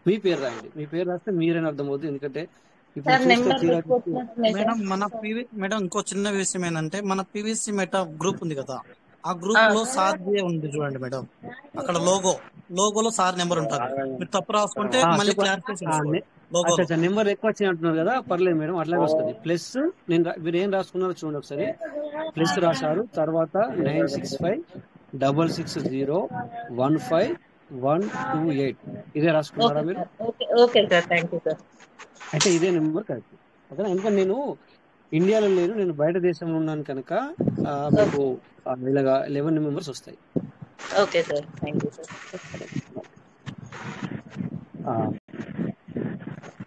మీ పేరు రాయండి. మీ పేరు రాస్తే మీరని అర్థమవుతుంది. ఎందుకంటే ఇప్పుడు సార్ చూస్తే నెంబర్ తీరా పెట్టుకోవచ్చున్నాయి సార్. మేడం ఇంకో చిన్న విషయం ఏంటంటే మన పివిసి మెటా గ్రూప్ ఉంది కదా, ఆ గ్రూప్ లో సార్ ఉంది చూడండి మేడం, అక్కడ లోగోలో సార్ నెంబర్ ఉంటుంది. మీరు తప్పు రాసుకుంటే మళ్ళీ క్లారిఫికేషన్ ఇవ్వండి. అచ్చా నెంబర్ ఎక్కువ వచ్చి అంటున్నారు కదా, పర్లేదు మేడం, అట్లాగే వస్తుంది. ప్లస్ మీరు ఏం రాసుకున్నారో చూడండి ఒకసారి. ప్లస్ రాశారు, తర్వాత 96566015128 ఇదే రాసుకున్నారా మీరు? Okay sir, thank you sir. అయితే ఇదే నెంబర్ కరెక్ట్, ఓకేనా? ఎందుకంటే నేను ఇండియాలో లేను, నేను బయట దేశంలో ఉన్నాను కనుక మీకు ఇలాగా 11 మెంబర్స్ వస్తాయి. Okay sir, thank you sir.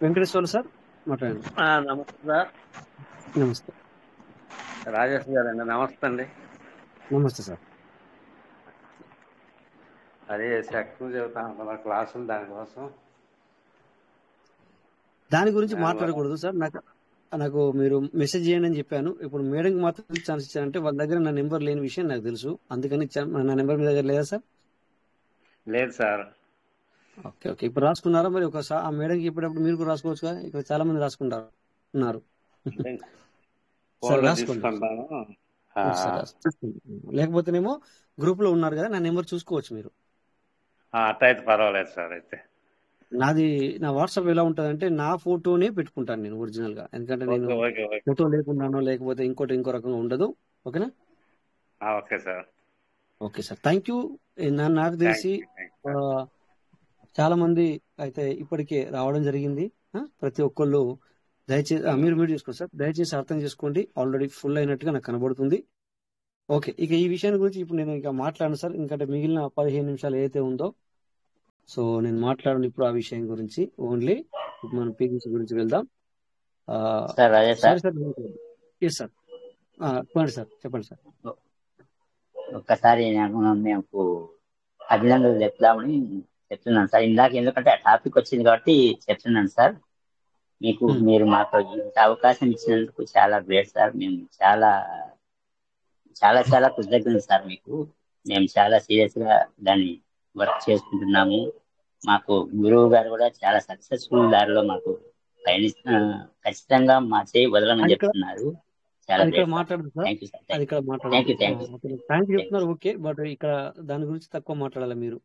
Venkateswara sir మాట్లాడండి. నమస్తే సార్. నమస్తే రాజేష్ గారండి. నమస్తే అండి. నమస్తే సార్. అదే సెక్షన్ చెబుతాను కదా క్లాసులు, దాని గురించి మాట్లాడకూడదు సార్. నాకు మీరు మెసేజ్ చేయండి అని చెప్పాను. ఇప్పుడు మేడంకి మాత్రం ఛాన్స్ ఇచ్చారంటే వాళ్ళ దగ్గర నా నెంబర్ లేని విషయం నాకు తెలుసు, అందుకని నా నెంబర్ మీ దగ్గర లేదా సార్? లేదు సార్. ఓకే ఓకే, ఇప్పుడు రాసుకున్నారా మరి? ఒకసారి ఆ మేడంకి చెప్పేటప్పుడు మీరు కూడా రాసుకోవచ్చు కదా, ఇక్కడ చాలా మంది రాసుకుంటారు ఉన్నారు. లేకపోతేనేమో గ్రూప్ లో ఉన్నారు కదా, నా నెంబర్ చూసుకోవచ్చు మీరు. అట్లయితే పర్వాలేదు సార్. అయితే నా వాట్సాప్ ఎలా ఉంటదంటే నా ఫోటోనే పెట్టుకుంటాను నేను ఒరిజినల్ గా, ఎందుకంటే నేను ఫోటో లేకుండానో లేకపోతే ఇంకో రకంగా ఉండదు. ఓకేనా? Okay sir. Okay sir, thank you. నాకు తెలిసి చాలా మంది అయితే ఇప్పటికే రావడం జరిగింది. ప్రతి ఒక్కళ్ళు దయచేసి మీరు చేసుకోండి సార్, దయచేసి అర్థం చేసుకోండి. ఆల్రెడీ ఫుల్ అయినట్టుగా నాకు కనబడుతుంది. ఓకే, ఇక ఈ విషయాన్ని గురించి ఇప్పుడు నేను ఇంకా మాట్లాడను సార్, ఎందుకంటే మిగిలిన 15 నిమిషాలు ఏదైతే ఉందో సో నేను మాట్లాడను ఇప్పుడు ఆ విషయం గురించి. ఓన్లీ మనం పీవీసీ గురించి వెళ్దాం. సరే సార్. ఎస్ సార్, చెప్పండి సార్. ఒక్కసారి మేము అభినందనలు చెప్దామని చెప్తున్నాను సార్. ఇందాక ఎందుకంటే ఆ టాపిక్ వచ్చింది కాబట్టి చెప్తున్నాను సార్. మీరు మాకు ఇంత అవకాశం ఇచ్చినందుకు చాలా గ్రేట్ సార్. మేము చాలా చాలా చాలా కృతజ్ఞతలు సార్ మీకు. మేము చాలా సీరియస్ గా దాన్ని వర్క్ చేసుకుంటున్నాము. మాకు గురువు గారు కూడా చాలా సక్సెస్ఫుల్ దారిలో మాకు ఖచ్చితంగా మా చేయి వదలమని చెప్తున్నారు. చాలా చెప్తున్నారు. ఓకే, బట్ ఇక్కడ దాని గురించి తక్కువ మాట్లాడాలి మీరు.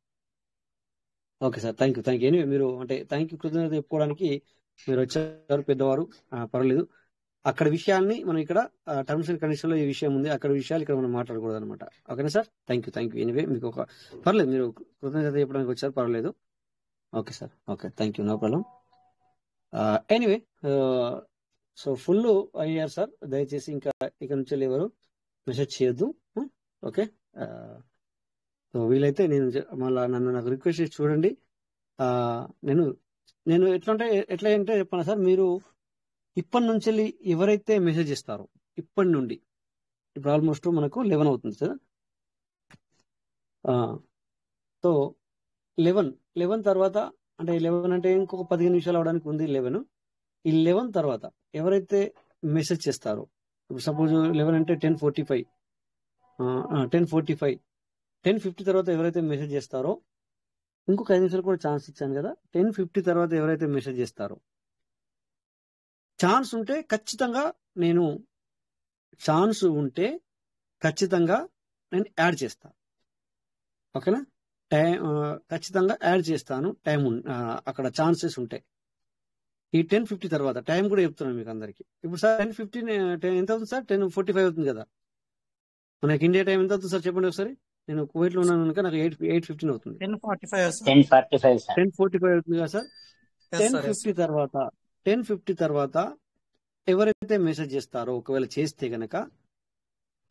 Okay sir, thank you. Anyway మీరు అంటే థ్యాంక్ యూ కృతజ్ఞత చెప్పుకోవడానికి మీరు వచ్చారు, పెద్దవారు, పర్వాలేదు. అక్కడ విషయాన్ని మనం ఇక్కడ టర్మ్స్ అండ్ కండిషన్ లో ఈ విషయం ఉంది, అక్కడ విషయాలు ఇక్కడ మనం మాట్లాడకూడదు అనమాట. ఓకేనా సార్? Thank you. ఎనీవే మీకు పర్లేదు, మీరు కృతజ్ఞత చెప్పడానికి వచ్చారు, పర్వాలేదు. Okay sir, okay, thank you, no problem. Anyway so full అయ్యారు సార్, దయచేసి ఇంకా ఇక నుంచి ఎవరు మెసేజ్ చేయొద్దు. ఓకే, సో వీలైతే మళ్ళీ నాకు రిక్వెస్ట్ చేసి చూడండి. నేను ఎట్లా అంటే చెప్పాను సార్, మీరు ఇప్పటి నుంచి ఎవరైతే మెసేజ్ ఇస్తారో ఇప్పటి నుండి ఇప్పుడు ఆల్మోస్ట్ మనకు 11 అవుతుంది సార్. సో 11 తర్వాత అంటే 11 అంటే ఇంకొక 15 నిమిషాలు అవడానికి ఉంది 11. ఈ 11 తర్వాత ఎవరైతే మెసేజ్ చేస్తారో, ఇప్పుడు సపోజ్ 11 అంటే 10:45 10:50 తర్వాత ఎవరైతే మెసేజ్ చేస్తారో, ఇంకొక 5 నిమిషాలు కూడా ఛాన్స్ ఇచ్చాను కదా, 10:50 తర్వాత ఎవరైతే మెసేజ్ చేస్తారో ఛాన్స్ ఉంటే ఖచ్చితంగా నేను యాడ్ చేస్తాను. ఓకేనా? ఖచ్చితంగా యాడ్ చేస్తాను. టైం అక్కడ ఛాన్సెస్ ఉంటాయి. ఈ 10:50 తర్వాత టైం కూడా చెప్తున్నాను మీకు అందరికి. ఇప్పుడు సార్ 10:50 ఎంత అవుతుంది సార్? 10:45 అవుతుంది కదా. మనకి ఇండియా టైం ఎంత అవుతుంది సార్ చెప్పండి ఒకసారి. నేను కువైట్ లో ఉన్నాను కనుక నాకు 8:15 అవుతుంది. 10:45 అవుతుంది కదా సార్. 10:50 తర్వాత ఎవరైతే మెసేజ్ చేస్తారో, ఒకవేళ చేస్తే గనక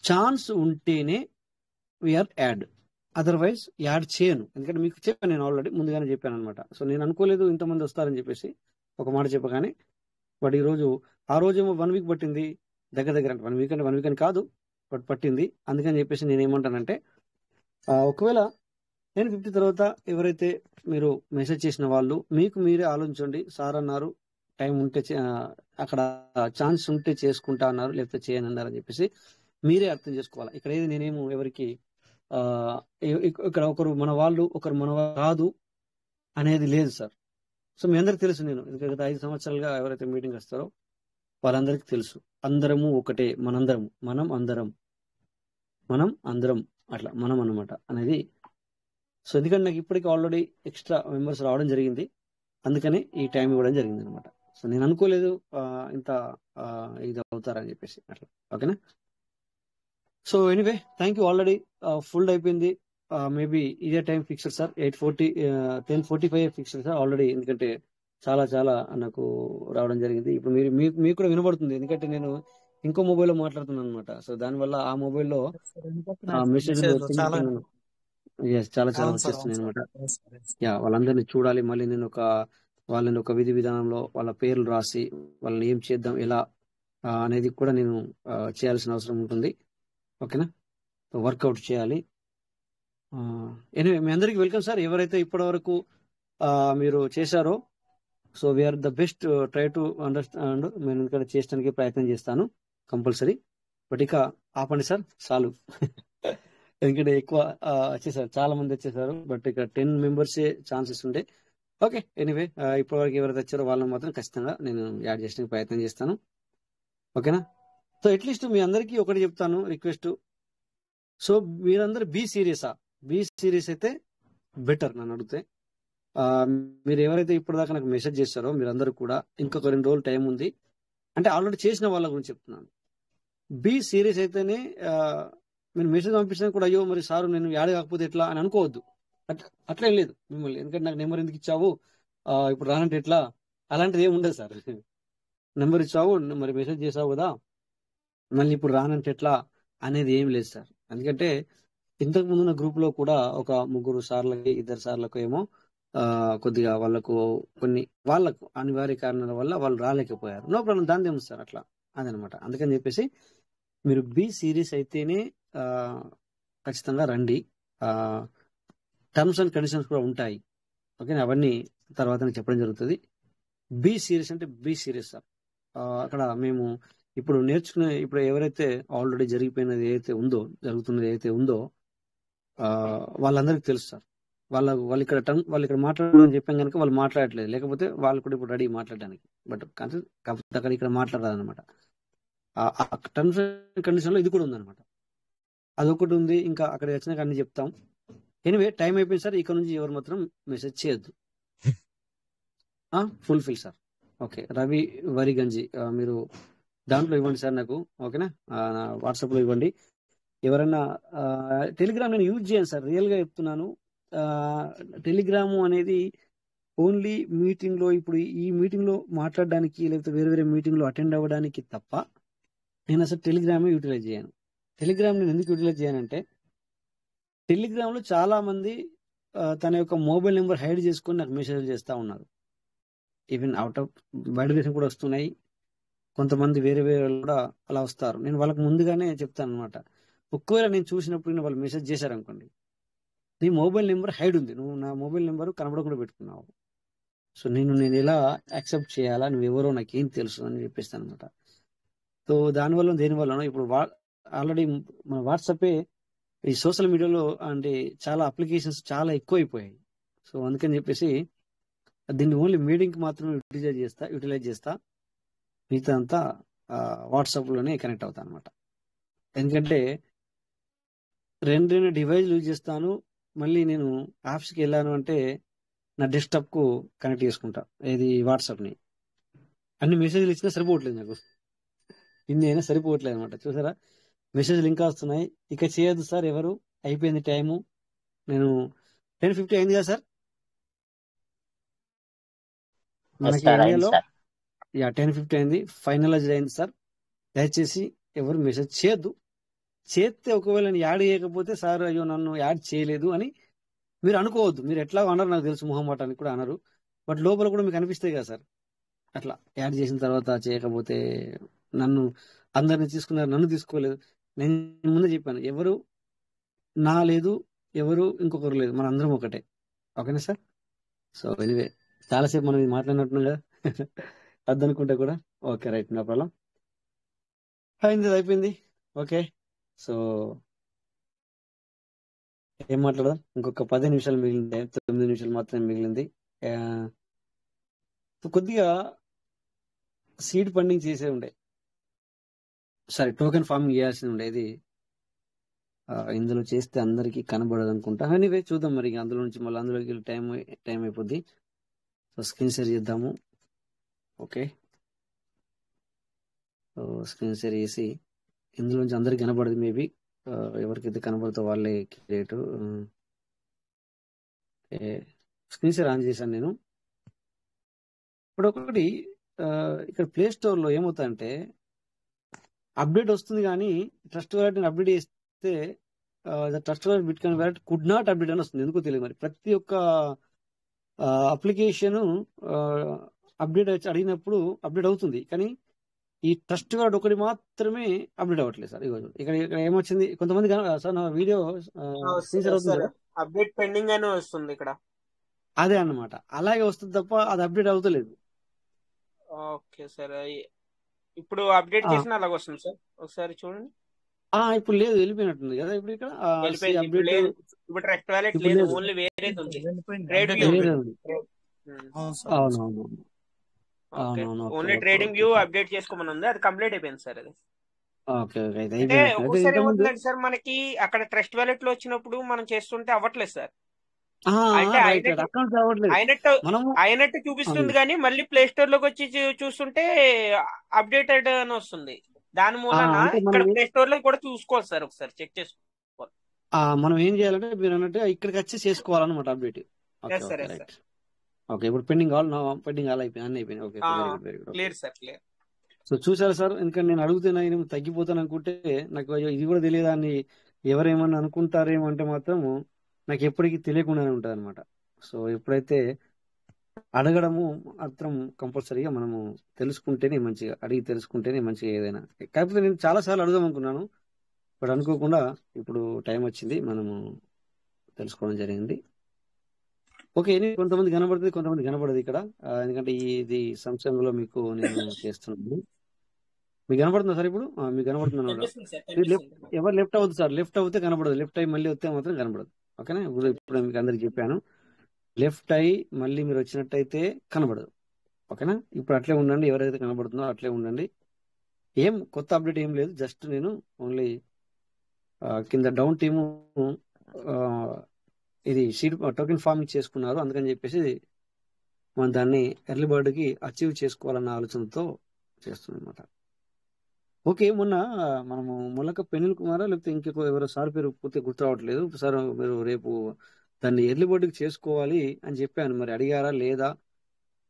ఛాన్స్ ఉంటేనే వీఆర్ యాడ్, అదర్వైజ్ యాడ్ చేయను. ఎందుకంటే మీకు చెప్పాను, నేను ఆల్రెడీ ముందుగానే చెప్పాను అనమాట. సో నేను అనుకోలేదు ఇంతమంది వస్తారని చెప్పేసి, ఒక మాట చెప్పగానే. బట్ ఆ రోజేమో 1 వీక్ పట్టింది దగ్గర అంటే 1 వీక్ అని కాదు, బట్ పట్టింది. అందుకని చెప్పేసి నేను ఏమంటానంటే, ఒకవేళ 10:50 తర్వాత ఎవరైతే మీరు మెసేజ్ చేసిన వాళ్ళు మీకు మీరే ఆలోచించండి. సార్ అన్నారు టైం ఉంటే అక్కడ ఛాన్స్ ఉంటే చేసుకుంటా అన్నారు, లేకపోతే చేయని అన్నారు అని చెప్పేసి మీరే అర్థం చేసుకోవాలి. ఇక్కడ ఏది నేనేమో ఎవరికి ఇక్కడ ఒకరు మన వాళ్ళు ఒకరు మన వాళ్ళు కాదు అనేది లేదు సార్. సో మీ అందరికి తెలుసు, నేను గత 5 సంవత్సరాలుగా ఎవరైతే మీటింగ్ వస్తారో వాళ్ళందరికీ తెలుసు. అందరము ఒకటే, మనం అందరం అట్లా మనం అన్నమాట అనేది. సో ఎందుకంటే నాకు ఇప్పటికీ ఆల్రెడీ ఎక్స్ట్రా మెంబర్స్ రావడం జరిగింది, అందుకని ఈ టైం ఇవ్వడం జరిగింది అనమాట. సో నేను అనుకోలేదు ఇంత ఇది అవుతారని చెప్పేసి అట్లా. ఓకేనా? So anyway thank you. Already full అయిపోయింది. మేబీ ఇదే time fixed sir, 10:45 fixed sir already. ఎందుకంటే చాలా చాలా నాకు రావడం జరిగింది. ఇప్పుడు మీకు కూడా వినబడుతుంది, ఎందుకంటే నేను ఇంకో మొబైల్లో మాట్లాడుతున్నాను అనమాట. సో దానివల్ల ఆ మొబైల్లో మెసేజ్ చాలా చాలా చాలా అవును సార్, వచ్చేస్తున్నాయి అవును అనమాట. సార్. యా, వాళ్ళందరినీ చూడాలి. మళ్ళీ నేను వాళ్ళని ఒక విధి విధానంలో వాళ్ళ పేర్లు రాసి వాళ్ళని ఏం చేద్దాం ఎలా అనేది కూడా నేను చేయాల్సిన అవసరం ఉంటుంది. ఓకేనా? వర్కౌట్ చేయాలి. ఎనివే మీ అందరికీ వెల్కమ్ సార్. ఎవరైతే ఇప్పటి వరకు మీరు చేశారో, so we are the best. Try to understand. నేను ఇక్కడ చేయడానికి ప్రయత్నం చేస్తాను కంపల్సరీ. బట్ ఇక ఆపండి సార్, చాలు. ఎందుకంటే ఎక్కువ వచ్చేసారు, చాలా మంది వచ్చేసారు. బట్ ఇక్కడ 10 మెంబర్సే ఛాన్సెస్ ఉండే. ఓకే, ఎనీవే ఇప్పటి వరకు ఎవరైతే వచ్చారో వాళ్ళని మాత్రం ఖచ్చితంగా నేను యాడ్ చేయడానికి ప్రయత్నం చేస్తాను. ఓకేనా? సో అట్లీస్ట్ మీ అందరికీ ఒకటి చెప్తాను రిక్వెస్ట్. సో మీరందరూ బీ సీరియస్ అయితే బెటర్ నన్ను అడిగితే. మీరు ఎవరైతే ఇప్పటిదాకా నాకు మెసేజ్ చేస్తారో మీరందరూ కూడా ఇంకొక 2 రోజులు టైం ఉంది. అంటే ఆల్రెడీ చేసిన వాళ్ళ గురించి చెప్తున్నాను. బీ సీరియస్ అయితేనే మీరు మెసేజ్ పంపించినా కూడా అయ్యో మరి సారు నేను యాడ్ కాకపోతే ఎట్లా అని అనుకోవద్దు. అట్లా లేదు మిమ్మల్ని, ఎందుకంటే నాకు నెంబర్ ఎందుకు ఇచ్చావు, ఇప్పుడు రానంటే ఎట్లా, అలాంటిది ఏమి ఉండదు సార్. నెంబర్ ఇచ్చావు, మరి మెసేజ్ చేసావు కదా, మళ్ళీ ఇప్పుడు రానంటే ఎట్లా అనేది ఏం లేదు సార్. ఎందుకంటే ఇంతకు ముందు నా గ్రూప్ లో కూడా ఒక 3 సార్లకి 2 సార్లకు ఏమో కొద్దిగా వాళ్ళకు వాళ్ళకు అనివార్య కారణాల వల్ల వాళ్ళు రాలేకపోయారు. నో ప్రాబ్లం, దాని ఏమి సార్ అట్లా అదనమాట. అందుకని చెప్పేసి మీరు బీ సీరియస్ అయితేనే ఖచ్చితంగా రండి. టర్మ్స్ అండ్ కండిషన్స్ కూడా ఉంటాయి. ఓకే, అవన్నీ తర్వాత చెప్పడం జరుగుతుంది. బీ సీరియస్ అంటే బీ సీరియస్ సార్. అక్కడ మేము ఇప్పుడు నేర్చుకునే, ఇప్పుడు ఎవరైతే ఆల్రెడీ జరిగిపోయినది జరుగుతున్నది ఏదైతే ఉందో వాళ్ళందరికీ తెలుసు సార్. వాళ్ళు ఇక్కడ మాట్లాడమని చెప్పాం కనుక వాళ్ళు మాట్లాడట్లేదు, లేకపోతే వాళ్ళు కూడా ఇప్పుడు రెడీ మాట్లాడడానికి. బట్ కాకపోతే అక్కడ ఇక్కడ మాట్లాడరాదనమాట. టర్మ్స్ అండ్ కండిషన్ లో ఇది కూడా ఉందన్నమాట. అదొకటి ఉంది. ఇంకా అక్కడ వచ్చినాక అన్ని చెప్తాం. ఎనివే టైం అయిపోయింది సార్. ఇక్కడ నుంచి ఎవరు మాత్రం మెసేజ్ చేయొద్దు. Fulfil sir. Okay, Ravi Variganji మీరు దాంట్లో ఇవ్వండి సార్ నాకు. ఓకేనా? వాట్సాప్ లో ఇవ్వండి. ఎవరైనా టెలిగ్రామ్ నేను యూజ్ చేయను సార్, రియల్ గా చెప్తున్నాను. టెలిగ్రామ్ అనేది ఓన్లీ మీటింగ్ లో, ఇప్పుడు ఈ మీటింగ్ లో మాట్లాడడానికి లేకపోతే వేరే వేరే మీటింగ్ లో అటెండ్ అవ్వడానికి తప్ప నేను అసలు టెలిగ్రామే యూటిలైజ్ చేయను. టెలిగ్రామ్ నేను ఎందుకు యూటిలైజ్ చేయనంటే, టెలిగ్రామ్ లో చాలా మంది తన యొక్క మొబైల్ నెంబర్ హైడ్ చేసుకొని నాకు మెసేజ్ చేస్తూ ఉన్నారు. ఈవెన్ అవుట్ ఆఫ్ బయట దేశం కూడా వస్తున్నాయి. కొంతమంది వేరే వేరే కూడా అలా వస్తారు. నేను వాళ్ళకి ముందుగానే చెప్తాను అనమాట. ఒకవేళ నేను చూసినప్పుడు వాళ్ళు మెసేజ్ చేశారనుకోండి, నీ మొబైల్ నెంబర్ హైడ్ ఉంది, నువ్వు నా మొబైల్ నెంబర్ కనబడకుండా పెట్టుకున్నావు, సో నేను ఎలా యాక్సెప్ట్ చేయాలా, నువ్వెవరో నాకేం తెలుసు అని చెప్పేస్తాను అనమాట. సో దానివల్ల దేనివల్ల ఇప్పుడు ఆల్రెడీ మన వాట్సాపే ఈ సోషల్ మీడియాలో అంటే చాలా అప్లికేషన్స్ చాలా ఎక్కువ అయిపోయాయి. సో అందుకని చెప్పేసి దీన్ని ఓన్లీ మీటింగ్కి మాత్రం యూటిలైజ్ చేస్తా. మిగతా అంతా వాట్సాప్లోనే కనెక్ట్ అవుతా అనమాట. ఎందుకంటే 2 డివైస్ యూజ్ చేస్తాను. మళ్ళీ నేను యాప్స్కి వెళ్ళాను అంటే నా డెస్క్టాప్కు కనెక్ట్ చేసుకుంటా ఏది వాట్సాప్ని. అన్ని మెసేజ్లు ఇచ్చినా సరిపోవట్లేదు, నాకు ఇన్ని అయినా సరిపోవట్లేదు అనమాట. చూసారా, మెసేజ్లు ఇంకా వస్తున్నాయి. ఇక చేయొద్దు సార్ ఎవరు, అయిపోయింది టైము. నేను 10:50 అయింది కదా సార్ మనకి ఇండియాలో. 10:50 అయింది, ఫైనలైజ్ అయింది సార్. దయచేసి ఎవరు మెసేజ్ చేయొద్దు. చేస్తే ఒకవేళ నేను యాడ్ చేయకపోతే సార్ అయ్యో నన్ను యాడ్ చేయలేదు అని మీరు అనుకోవద్దు. మీరు ఎట్లా అనరు, నాకు తెలుసు, మొహమాటానికి కూడా అనరు. బట్ లోపల కూడా మీకు అనిపిస్తాయి కదా సార్, అట్లా యాడ్ చేసిన తర్వాత చేయకపోతే నన్ను అందరిని తీసుకున్నారు, నన్ను తీసుకోలేదు. నేను ముందే చెప్పాను, ఎవరు నా లేదు ఎవరు ఇంకొకరు లేదు, మన అందరం ఒకటే. ఓకేనా సార్? సో ఎనివే చాలాసేపు మనం ఇది మాట్లాడినట్టున్నాం కదా అద్దనుకుంటే కూడా. Okay right, no problem. అయింది, అయిపోయింది. ఓకే, సో ఏం మాట్లాడదాం? ఇంకొక 10 నిమిషాలు మిగిలింది, 9 నిమిషాలు మాత్రమే మిగిలింది. ఆ, కొద్దిగా సీడ్ ఫండింగ్ చేసే ఉండే, సారీ టోకెన్ ఫార్మింగ్ చేయాల్సి ఉండేది. ఇందులో చేస్తే అందరికీ కనబడదు అనుకుంటా. ఎనీవే చూద్దాం మరి, అందులో నుంచి మళ్ళీ అందులోకి వెళ్ళి టైం అయిపోద్ది. సో స్క్రీన్ షేర్ చేద్దాము. ఓకే, సో స్క్రీన్ షేర్ చేసి ఇందులో నుంచి అందరికి కనబడదు. మేబీ ఎవరికైతే కనబడుతో వాళ్ళే క్రియేట్. స్క్రీన్ షేర్ ఆన్ చేశాను నేను. ఇప్పుడు ఒకటి ఇక్కడ ప్లే స్టోర్లో ఏమవుతుందంటే అప్డేట్ వస్తుంది, కానీ ట్రస్ట్ వాలెట్ అప్డేట్ చేస్తే trust wallet bitcoin wallet could not update అని వస్తుంది. ఎందుకో తెలియదు మరి. ప్రతి ఒక్క అప్లికేషన్ అప్డేట్ అడిగినప్పుడు అప్డేట్ అవుతుంది, కానీ ఈ ట్రస్ట్ వాలెట్ ఒకటి మాత్రమే అప్డేట్ అవ్వట్లేదు సార్. ఇక్కడ ఇక్కడ ఏమొచ్చింది, కొంతమంది సార్ నా వీడియో స్క్రీన్ షేర్ అవుతుంది సార్ కదా, అప్డేట్ పెండింగ్ అని వస్తుంది ఇక్కడ. అదే అన్నమాట. అలాగే వస్తుంది తప్ప అది అప్డేట్ అవుతలేదు. ఓకే సార్, ఇప్పుడు అప్డేట్ చేసిన అలాగ వస్తుంది సార్, ఒకసారి చూడండి. ఇప్పుడు లేదు, వెళ్ళిపోయినట్టుంది కదా ఇప్పుడు ఇక్కడ. వెళ్ళిపోయింది, ఇప్పుడు అప్డేట్ లేదు. ఇప్పుడు ట్రస్ట్ వాలెట్ ఇప్పుడు లేదు, లేదు, ఓన్లీ వేరేది ఉంది, వెళ్ళిపోయింది, ట్రేడ్ అప్డేట్ వ్యూ. వేరే అయిపోయింది. ఉంది. అవును సార్, అవును సార్. అవునవును, ఓకే, అవునవును. Okay only okay trading okay view update చేసుకోమని ఉంది, అది కంప్లీట్ అయిపోయింది సార్. అది ఓకే ఓకే, అయితే అంటే అయిపోయినట్టు. అయితే ఒక్కోసారి ఇంతకుముందు ఏమవుతుందంటే సార్, మనకి అక్కడ ట్రస్ట్ వాలెట్ లో వచ్చినప్పుడు మనం చేస్తుంటే అవ్వట్లేదు సార్. అంటే రైట్ రైట్, అకౌంట్ రావట్లేదు. అయినట్టు మనము అయినట్టు చూపిస్తుంది, కానీ మళ్ళీ ప్లే స్టోర్ లోకి వచ్చి చూస్తుంటే అప్డేటెడ్ అని వస్తుంది. దాని మూలన అంటే ఇక్కడ మనం ప్లే స్టోర్ లో కూడా చూసుకోవాలి సార్, ఒకసారి చెక్ చేసుకోవాలి. మనం ఏం చేయాలంటే మీరు అన్నట్టు ఇక్కడికి వచ్చి చేసుకోవాలన్నమాట update. Okay yes sir, okay yes sir. Right. Okay, ఇప్పుడు పెండింగ్ ఆల్ అయిపోయింది, అన్ని అయిపోయినాయి. Okay, very good very good. Okay, clear sir, clear. So చూసారా సార్, ఎందుకంటే నేను అడుగుతున్నా నేను తగ్గిపోతాను అనుకుంటే నాకు అయ్యో ఇది కూడా తెలియదా అని ఎవరేమన్నా అనుకుంటారేమో అంటే మాత్రం నాకు ఎప్పటికీ తెలియకుండానే ఉంటుంది అనమాట. సో ఎప్పుడైతే అడగడము మాత్రం కంపల్సరీగా మనము తెలుసుకుంటేనే మంచిగా, అడిగి తెలుసుకుంటేనే మంచిగా ఏదైనా. కాకపోతే నేను చాలాసార్లు అడుగుదాం అనుకున్నాను, బట్ అనుకోకుండా ఇప్పుడు టైం వచ్చింది, మనము తెలుసుకోవడం జరిగింది. ఓకే, కొంతమంది కనబడుతుంది, కొంతమంది కనబడదు ఇక్కడ. ఎందుకంటే ఇది సంశయంలో మీకు నేను చేస్తున్నాను. మీకు కనబడుతుందా సార్ ఇప్పుడు? మీకు కనబడుతుంది అనమాట. కనిపిస్తుంది సార్, మీరు కనిపిస్తుంది. ఎవరు లెఫ్ట్ అవ్వదు సార్, లెఫ్ట్ అవుతే కనబడదు, లెఫ్ట్ అయ్యి మళ్ళీ వస్తే మాత్రం కనబడదు. ఓకేనా? ఇప్పుడు మీకు అందరికి చెప్పాను, లెఫ్ట్ అయ్యి మళ్ళీ మీరు వచ్చినట్టయితే కనబడదు. ఓకేనా? ఇప్పుడు అట్లే ఉండండి, ఎవరైతే కనబడుతుందో అట్లే ఉండండి. ఏం కొత్త అప్డేట్ ఏం లేదు, జస్ట్ నేను ఓన్లీ కింద డౌన్ టీము ఇది షీట్ టోకెన్ ఫార్మింగ్ చేసుకున్నారు, అందుకని చెప్పేసి మనం దాన్ని ఎర్లీ బర్డ్కి అచీవ్ చేసుకోవాలన్న ఆలోచనతో చేస్తున్నాం అనమాట. ఓకే, మొన్న మనము మొలక పెనిల్ కుమారా లేకపోతే ఇంకొక ఎవరో సార్ పేరు పూర్తి గుర్తు రావట్లేదు సార్, మీరు రేపు దాన్ని ఎర్లీ బర్డ్కి చేసుకోవాలి అని చెప్పాను, మరి అడిగారా లేదా?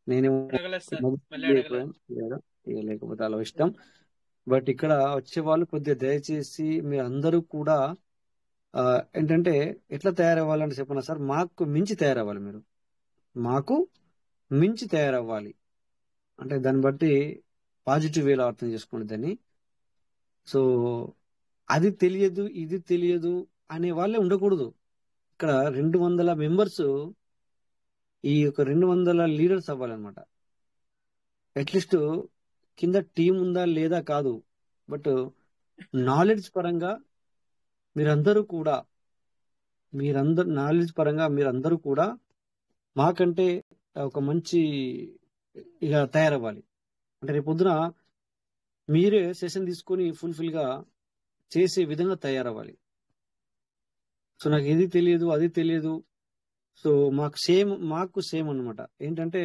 నేనేమో అడగలేదు సార్, మళ్ళీ అడగలేదు. లేదా ఇక లేకపోతే అలా ఇష్టం. బట్ ఇక్కడ వచ్చే వాళ్ళు కొద్దిగా దయచేసి మీరు అందరూ కూడా ఏంటంటే ఎట్లా తయారవ్వాలంటే చెప్పనా సార్, మాకు మించి తయారవ్వాలి. మీరు మాకు మించి తయారవ్వాలి అంటే దాన్ని బట్టి పాజిటివ్ వేలో అర్థం చేసుకోండి దాన్ని. సో అది తెలియదు ఇది తెలియదు అనే వాళ్ళే ఉండకూడదు. ఇక్కడ 200 మెంబర్స్, ఈ యొక్క 200 లీడర్స్ అవ్వాలన్నమాట. అట్లీస్ట్ కింద టీం ఉందా లేదా కాదు, బట్ నాలెడ్జ్ పరంగా మీరందరూ నాలెడ్జ్ పరంగా మీరందరూ కూడా మాకంటే ఒక మంచి ఇక తయారవ్వాలి. అంటే రేపు పొద్దున మీరే సెషన్ తీసుకొని ఫుల్ఫిల్గా చేసే విధంగా తయారవ్వాలి. సో నాకు ఇది తెలియదు అది తెలియదు, సో మాకు సేమ్ అన్నమాట. ఏంటంటే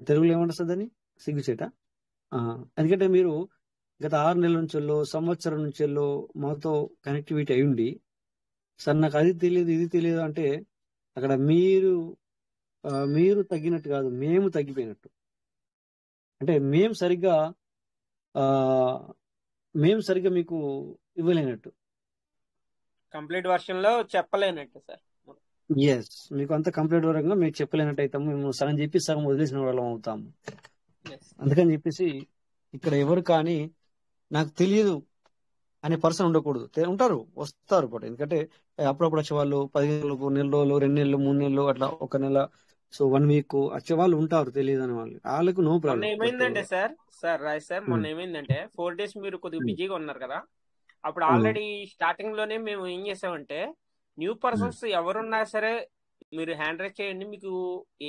తెలుగులో ఏమంటారు సార్ దాన్ని, సిగ్గుచేట. ఎందుకంటే మీరు గత 6 నెలల నుంచెల్లో సంవత్సరం నుంచెల్లో మాతో కనెక్టివిటీ అయ్యుండి సార్ నాకు అది తెలియదు ఇది తెలియదు అంటే అక్కడ మీరు తగ్గినట్టు కాదు, మేము తగ్గిపోయినట్టు. అంటే మేము సరిగ్గా మీకు ఇవ్వలేనట్టు, కంప్లీట్ వర్షన్ లో చెప్పలేనట్టు సార్. ఎస్, మీకు అంత కంప్లీట్ వరంగా మీకు చెప్పలేనట్టు అవుతాము, మేము సగం చెప్పి సగం వదిలేసిన వాళ్ళం అవుతాము. అందుకని చెప్పేసి ఇక్కడ ఎవరు కానీ నాకు తెలియదు అనే పర్సన్ ఉండకూడదు. ఉంటారు, వస్తారు కూడా. ఎందుకంటే అప్పుడప్పుడు వచ్చే వాళ్ళు 15 రోజులకు, నెల రోజులు, 2 నెలలు, 3 నెలలు, అట్లా ఒక నెల, సో 1 వీక్ వచ్చే వాళ్ళు ఉంటారు, తెలియదు అని వాళ్ళు, వాళ్ళకు నో మొన్న ప్రాబ్లం. బట్ ఏమైందంటే రాజ్ సార్, మొన్న ఏమైందంటే 4 days మీరు కొద్దిగా బిజీగా ఉన్నారు కదా, అప్పుడు అవును. ఆల్రెడీ స్టార్టింగ్ లోనే మేము ఏం చేసామంటే, న్యూ పర్సన్స్ ఎవరున్నా సరే మీరు హ్యాండ్ రైజ్ చేయండి, మీకు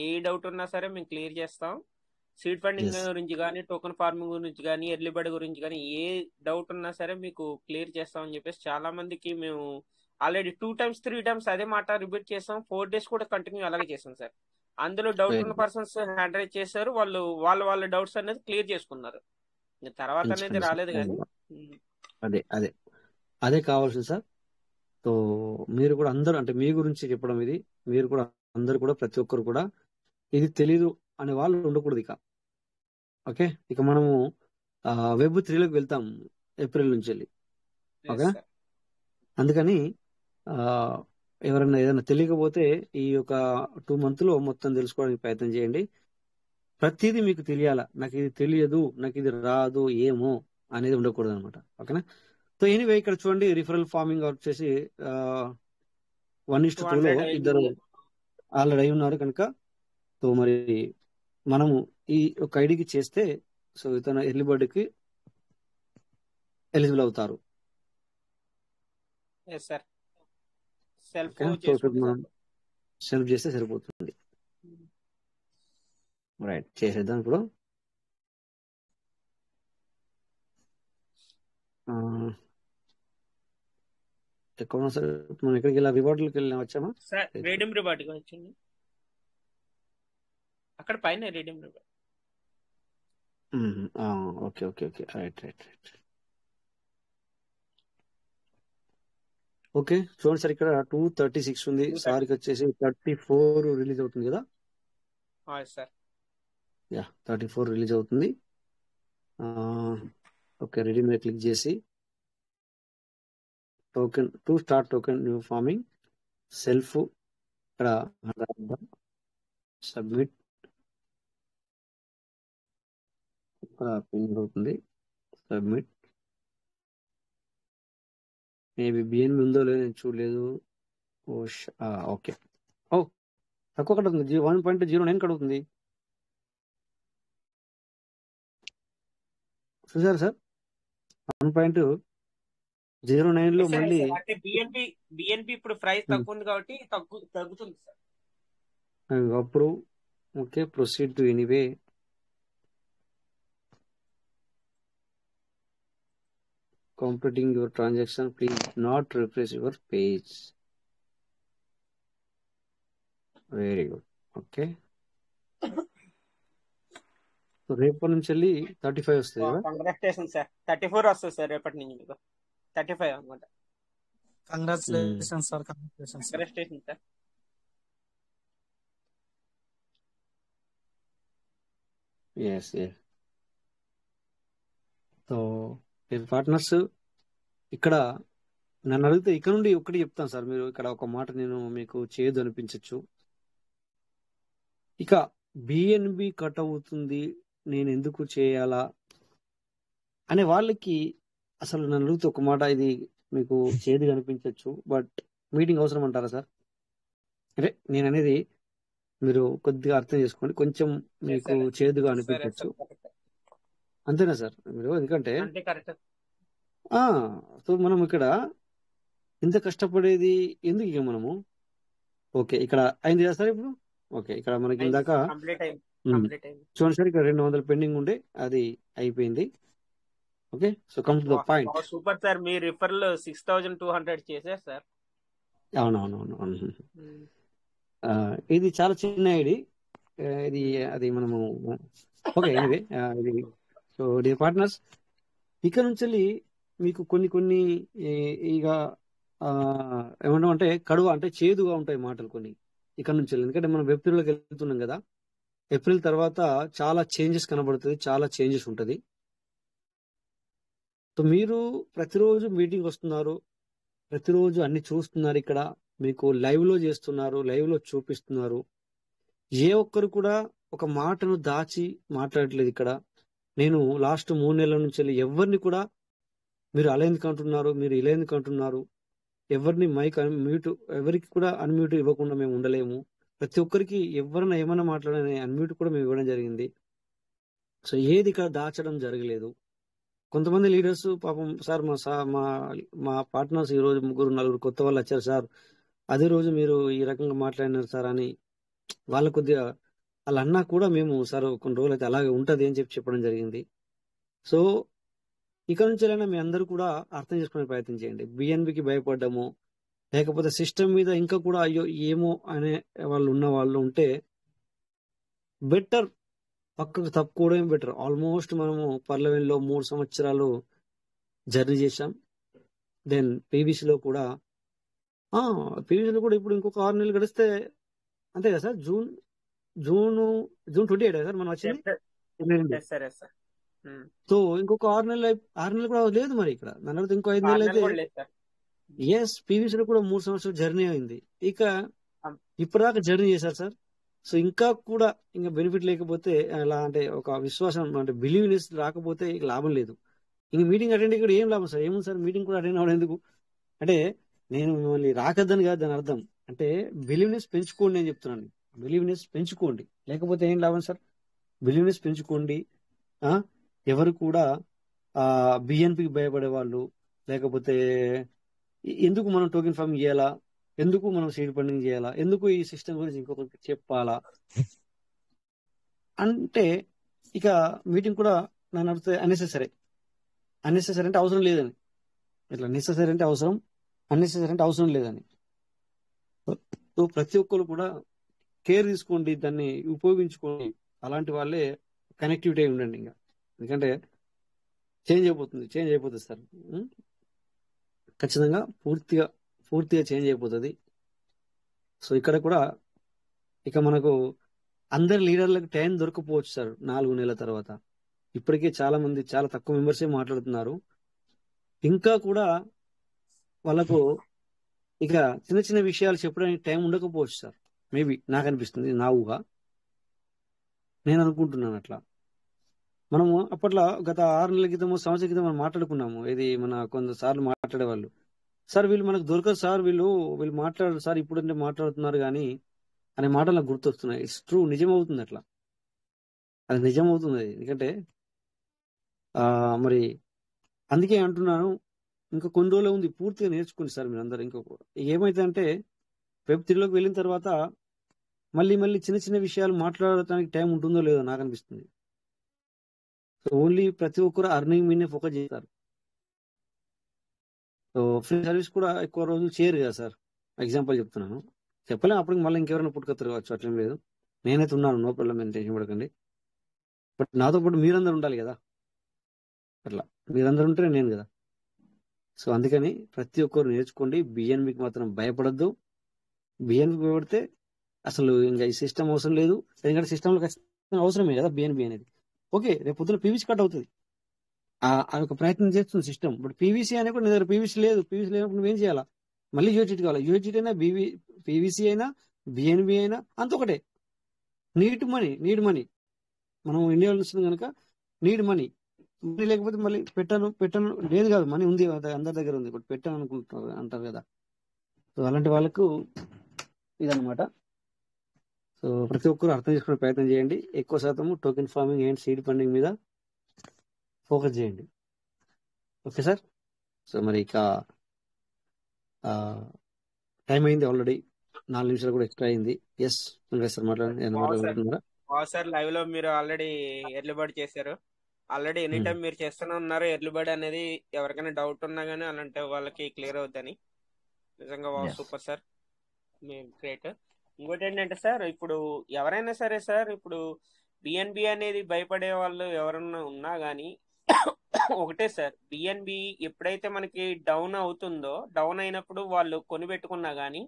ఏ డౌట్ ఉన్నా సరే మేము క్లియర్ చేస్తాం. సీడ్ ఫండింగ్ ఎస్ గురించి కానీ, టోకెన్ ఫార్మింగ్ గురించి కానీ, ఎర్లీ బర్డ్ గురించి కానీ, ఏ డౌట్ ఉన్నా సరే మీకు క్లియర్ చేస్తామని చెప్పేసి చాలా మందికి మేము ఆల్రెడీ 2 times 3 times అదే మాట రిపీట్ చేస్తాం. 4 days కూడా కంటిన్యూ అలాగే చేసాం సార్. అందులో డౌట్ ఉన్న పర్సన్స్ హ్యాండ్ రైజ్ చేశారు, వాళ్ళ డౌట్స్ అనేది క్లియర్ చేసుకున్నారు. తర్వాత అనేది రాలేదు కానీ. అదే అదే అదే కావాల్సింది సార్. సో మీరు కూడా అందరూ, అంటే మీ గురించి చెప్పడం ఇది, మీరు కూడా అందరు కూడా, ప్రతి ఒక్కరు కూడా ఇది తెలీదు అనే వాళ్ళు ఉండకూడదు ఇక. ఓకే, ఇక మనము వెబ్ 3లోకి వెళ్తాం ఏప్రిల్ నుంచి వెళ్ళి. ఓకే, అందుకని ఎవరైనా ఏదైనా తెలియకపోతే ఈ యొక్క 2 months లో మొత్తం తెలుసుకోవడానికి ప్రయత్నం చేయండి. ప్రతిదీ మీకు తెలియాలా, నాకు ఇది తెలియదు, నాకు ఇది రాదు, ఏమో అనేది ఉండకూడదు అనమాట. ఓకేనా? సో ఎనీవే, ఇక్కడ చూడండి, రిఫరల్ ఫార్మింగ్ వచ్చేసి 1:2లో ఇద్దరు ఆల్రెడీ అయి ఉన్నారు కనుక, సో మరి మనము ఈ ఒక ఐడికి చేస్తే, సో ఇతను ఎర్లీ బర్డ్కి ఎలిజిబుల్ అవుతారు. మనం సెల్ఫ్ చేస్తే సరిపోతుంది. రైట్, చేసేద్దాం ఇప్పుడు. ఎక్కడ సార్ మనం ఎక్కడికి వెళ్ళా? రివార్డులకు వెళ్ళినా వచ్చామా? రీడీమ్ రివార్డ్ వచ్చింది అక్కడ పైన, redeem reward. Okay okay okay, right right right. Okay, చూడండి సార్, ఇక్కడ 236 ఉంది, సార్కి వచ్చేసి 34 రిలీజ్ అవుతుంది కదా. యా, 34 రిలీజ్ అవుతుంది. ఓకే, రెడీ మీద క్లిక్ చేసి token to start token new farming self, ఇక్కడ సబ్మిట్ పిన్ అవుతుంది, సబ్మిట్. మేబీ బిఎన్బి ఉందో లేదో నేను చూడలేదు. ఓకే, ఓ తక్కువ కడుగుతుంది, 1.09 కడుగుతుంది. చూసారు సార్, 1.09 లో మళ్ళీ బిఎన్బి ఇప్పుడు ప్రైస్ తక్కువ ఉంది కాబట్టి తగ్గుతుంది సార్ అప్పుడు. Okay, proceed to anyway. Completing your transaction, please not refresh your page. Very good. Okay. So రేపటి నుంచి వెళ్ళి 35 వస్తుంది కదా. కంగ్రాచులేషన్ సార్, 34 వస్తుంది సార్ రేపటి నుంచి మీకు. 35 అనుకుంటా. Congratulation sir, congratulation sir. Yes yes. So partners, ఇక్కడ నన్ను అడిగితే ఇక్కడ నుండి ఒకటి చెప్తాను సార్. మీరు ఇక్కడ ఒక మాట నేను మీకు చేయదు అనిపించచ్చు. ఇక బిఎన్బి కట్ అవుతుంది, నేను ఎందుకు చేయాలా అనే వాళ్ళకి అసలు నన్ను అడిగితే ఒక మాట, ఇది మీకు చేదుగా అనిపించవచ్చు, బట్ మీటింగ్ అవసరం అంటారా సార్? అంటే నేను అనేది మీరు కొద్దిగా అర్థం చేసుకోండి, కొంచెం మీకు చేదుగా అనిపించవచ్చు, అంతేనా సార్? మీరు ఎందుకంటే సో మనం ఇక్కడ ఇంత కష్టపడేది ఎందుకు ఇక మనము? ఓకే, ఇక్కడ అయింది కదా సార్ ఇప్పుడు. ఓకే, ఇక్కడ మనకి ఇందాక చూడండి సార్, ఇక్కడ 200 పెండింగ్ ఉండే, అది అయిపోయింది. Okay, so come to the point. Super sir, me referral 6200 చేశారు సార్. అవునవునవును. ఇది చాలా చిన్న ఐడి, ఇది అది మనము. ఓకే, ఎనీవే, ఇది సో డియర్ పార్ట్నర్స్, ఇక్కడ నుంచి మీకు కొన్ని ఇక ఏమంటామంటే కడువ అంటే చేదుగా ఉంటాయి మాటలు కొన్ని ఇక్కడ నుంచి. ఎందుకంటే మనం ఏప్రిల్లోకి వెళ్తున్నాం కదా, ఏప్రిల్ తర్వాత చాలా చేంజెస్ కనబడుతుంది, చాలా చేంజెస్ ఉంటుంది. సో మీరు ప్రతిరోజు మీటింగ్ వస్తున్నారు, ప్రతిరోజు అన్ని చూస్తున్నారు, ఇక్కడ మీకు లైవ్ లో చేస్తున్నారు, లైవ్ లో చూపిస్తున్నారు. ఏ ఒక్కరు కూడా ఒక మాటను దాచి మాట్లాడట్లేదు. ఇక్కడ నేను లాస్ట్ 3 నెలల నుంచి ఎవరిని కూడా మీరు అలా ఎందుకు అంటున్నారు, మీరు ఇలా ఎందుకు అంటున్నారు, ఎవరిని మైక్ అన్మ్యూట్, ఎవరికి కూడా అన్మ్యూట్ ఇవ్వకుండా మేము ఉండలేము. ప్రతి ఒక్కరికి ఎవరైనా ఏమైనా మాట్లాడని అన్మ్యూట్ కూడా మేము ఇవ్వడం జరిగింది. సో ఏది ఇక్కడ దాచడం జరగలేదు. కొంతమంది లీడర్స్ పాపం సార్ మా మా పార్ట్నర్స్ ఈ రోజు 3-4 కొత్త వాళ్ళు వచ్చారు సార్, అదే రోజు మీరు ఈ రకంగా మాట్లాడినారు సార్ అని వాళ్ళ కొద్దిగా వాళ్ళు అన్నా కూడా మేము సార్ కొన్ని రోజులు అయితే అలాగే ఉంటది అని చెప్పడం జరిగింది. సో ఇక నుంచి మీ అందరూ కూడా అర్థం చేసుకునే ప్రయత్నం చేయండి. బిఎన్బికి భయపడ్డము, లేకపోతే సిస్టమ్ మీద ఇంకా కూడా అయ్యో ఏమో అనే వాళ్ళు ఉన్న వాళ్ళు ఉంటే బెటర్ పక్కకు తప్పుకోవడం బెటర్. ఆల్మోస్ట్ మనము పర్లవెన్లో 3 సంవత్సరాలు జర్నీ చేశాం. దెన్ పీవీసీలో కూడా ఇప్పుడు ఇంకొక 6 నెలలు గడిస్తే అంతే కదా సార్, జూన్ 28 సార్ మనం వచ్చింది. సరే సార్. సో ఇంకొక 6 నెలలు కూడా లేదు మరి ఇక్కడ. దాని తర్వాత ఇంకో 5 నెలలు అయితే ఎస్ పీవీసీలో కూడా 3 సంవత్సరాలు జర్నీ అయింది. ఇక ఇప్పటిదాకా జర్నీ చేశారు సార్. సో ఇంకా కూడా ఇంకా బెనిఫిట్ లేకపోతే ఎలా అంటే ఒక విశ్వాసం అంటే బిలీవ్నెస్ రాకపోతే ఇక లాభం లేదు. ఇంక మీటింగ్ అటెండ్ ఇక్కడ ఏం లాభం సార్, ఏముంది సార్ మీటింగ్ కూడా అటెండ్ అవ్వడం ఎందుకు అంటే నేను మిమ్మల్ని రాకద్దని కాదు దాని అర్థం. అంటే బిలీవ్నెస్ పెంచుకోండి అని చెప్తున్నాను. బిలీవ్నెస్ పెంచుకోండి, లేకపోతే ఏం లాభం సార్. బిలీవ్నెస్ పెంచుకోండి. ఎవరు కూడా బిఎన్పికి భయపడే వాళ్ళు, లేకపోతే ఎందుకు మనం టోకెన్ ఫార్మింగ్ చేయాలా, ఎందుకు మనం సీడ్ ఫండింగ్ చేయాలా, ఎందుకు ఈ సిస్టమ్ గురించి ఇంకొకరికి చెప్పాలా అంటే ఇక మీటింగ్ కూడా నన్ను అడిగితే అన్నెసెసరీ అంటే అవసరం లేదని, ఇట్లా నెసెసరీ అంటే అవసరం, అన్నెసెసరీ అంటే అవసరం లేదని. సో ప్రతి ఒక్కరు కూడా కేర్ తీసుకోండి, దాన్ని ఉపయోగించుకోండి. అలాంటి వాళ్ళే కనెక్టివిటీ అయి ఉండండి. ఇంకా ఎందుకంటే చేంజ్ అయిపోతుంది సార్. ఖచ్చితంగా పూర్తిగా చేంజ్ అయిపోతుంది. సో ఇక్కడ కూడా ఇక మనకు అందరి లీడర్లకు టైం దొరకపోవచ్చు సార్ 4 నెలల తర్వాత. ఇప్పటికే చాలా తక్కువ మెంబర్సే మాట్లాడుతున్నారు. ఇంకా కూడా వాళ్ళకు ఇక చిన్న చిన్న విషయాలు చెప్పడానికి టైం ఉండకపోవచ్చు సార్. మేబీ నాకు అనిపిస్తుంది, నా ఊహ, నేను అనుకుంటున్నాను అట్లా. మనము అప్పట్లో గత 6 నెలల క్రితము సంవత్సరం క్రితం మనం మాట్లాడుకున్నాము. ఇది మన కొంతసార్లు మాట్లాడేవాళ్ళు సార్ వీళ్ళు మనకు దొరకరు సార్, వీళ్ళు మాట్లాడరు సార్, ఇప్పుడంటే మాట్లాడుతున్నారు కానీ అనే మాటలు నాకు గుర్తొస్తున్నాయి. ఇట్స్ ట్రూ, నిజమవుతుంది అట్లా, అది నిజమవుతుంది. ఎందుకంటే మరి అందుకే అంటున్నాను, ఇంకా కొన్ని రోజులు ఉంది, పూర్తిగా నేర్చుకోండి సార్ మీరు అందరు. ఏమైతే అంటే వెబ్3లోకి వెళ్ళిన తర్వాత మళ్ళీ చిన్న చిన్న విషయాలు మాట్లాడటానికి టైం ఉంటుందో లేదో నాకు అనిపిస్తుంది. సో ఓన్లీ ప్రతి ఒక్కరు అర్నింగ్ మీదనే ఫోకస్ చేస్తారు. సో ఫ్రీ సర్వీస్ కూడా ఎక్కువ రోజులు చేయరు కదా సార్. ఎగ్జాంపుల్ చెప్తున్నాను, చెప్పలేము అప్పటికి మళ్ళీ ఇంకెవరైనా పుట్టుకొస్తారు కావచ్చు, అట్లేం లేదు. నేనైతే ఉన్నాను, నో ప్రాబ్లం, ఏం టెన్షన్ పడకండి. బట్ నాతో పాటు మీరందరూ ఉండాలి కదా, అట్లా మీరందరూ ఉంటే నేను కదా. సో అందుకని ప్రతి ఒక్కరు నేర్చుకోండి. బిఎన్బికి మాత్రం భయపడద్దు. బిఎన్బి భయపడితే అసలు ఇంకా ఈ సిస్టమ్ అవసరం లేదు. ఎందుకంటే సిస్టంలో ఖచ్చితంగా అవసరమే కదా బిఎన్బి అనేది. ఓకే, రేపు పొద్దున పీవీసీ కట్ అవుతుంది, ఒక ప్రయత్నం చేస్తుంది సిస్టమ్. బట్ పీవీసీ అనే కూడా నీ దగ్గర పీవీసీ లేనప్పుడు నువ్వేం చేయాలా, మళ్ళీ యూజీటీ కావాలి. యూజీటీ అయినా పీవీసీ అయినా బిఎన్బి అయినా అంత ఒకటే. నీడ్ మనీ మనం ఇండియాలో వస్తుంది కనుక నీడ్ మనీ లేకపోతే మళ్ళీ పెట్టను లేదు కాదు, మనీ ఉంది అందరి దగ్గర ఉంది, బట్ పెట్టాను అనుకుంటున్నారు అంటారు కదా. సో అలాంటి వాళ్ళకు ఇదనమాట. సో ప్రతి ఒక్కరు అర్థం చేసుకునే ప్రయత్నం చేయండి. ఎక్కువ శాతం token farming and seed funding మీద ఫోకస్ చేయండి. Okay sir. సో మరి ఇక టైం అయింది ఆల్రెడీ, 4 నిమిషాలు కూడా ఎక్స్ట్రా అయింది. ఎస్ సార్ మాట్లాడుతున్నారా? సార్ లైవ్ లో మీరు ఆల్రెడీ ఎర్లీ బర్డ్ చేశారు. ఆల్రెడీ ఎనీ టైం మీరు చేస్తూనే ఉన్నారు. ఎర్లీ బర్డ్ అనేది ఎవరికైనా డౌట్ ఉన్నా గానీ అలాంటి వాళ్ళకి క్లియర్ అవుతుందని. నిజంగా సూపర్ సార్, మీరు గ్రేట్. ఇంకోటి ఏంటంటే సార్, ఇప్పుడు ఎవరైనా సరే సార్, ఇప్పుడు బిఎన్బి అనేది భయపడే వాళ్ళు ఎవరన్నా ఉన్నా గానీ ఒకటే సార్, బిఎన్బి ఎప్పుడైతే మనకి డౌన్ అవుతుందో, డౌన్ అయినప్పుడు వాళ్ళు కొనిపెట్టుకున్నా గానీ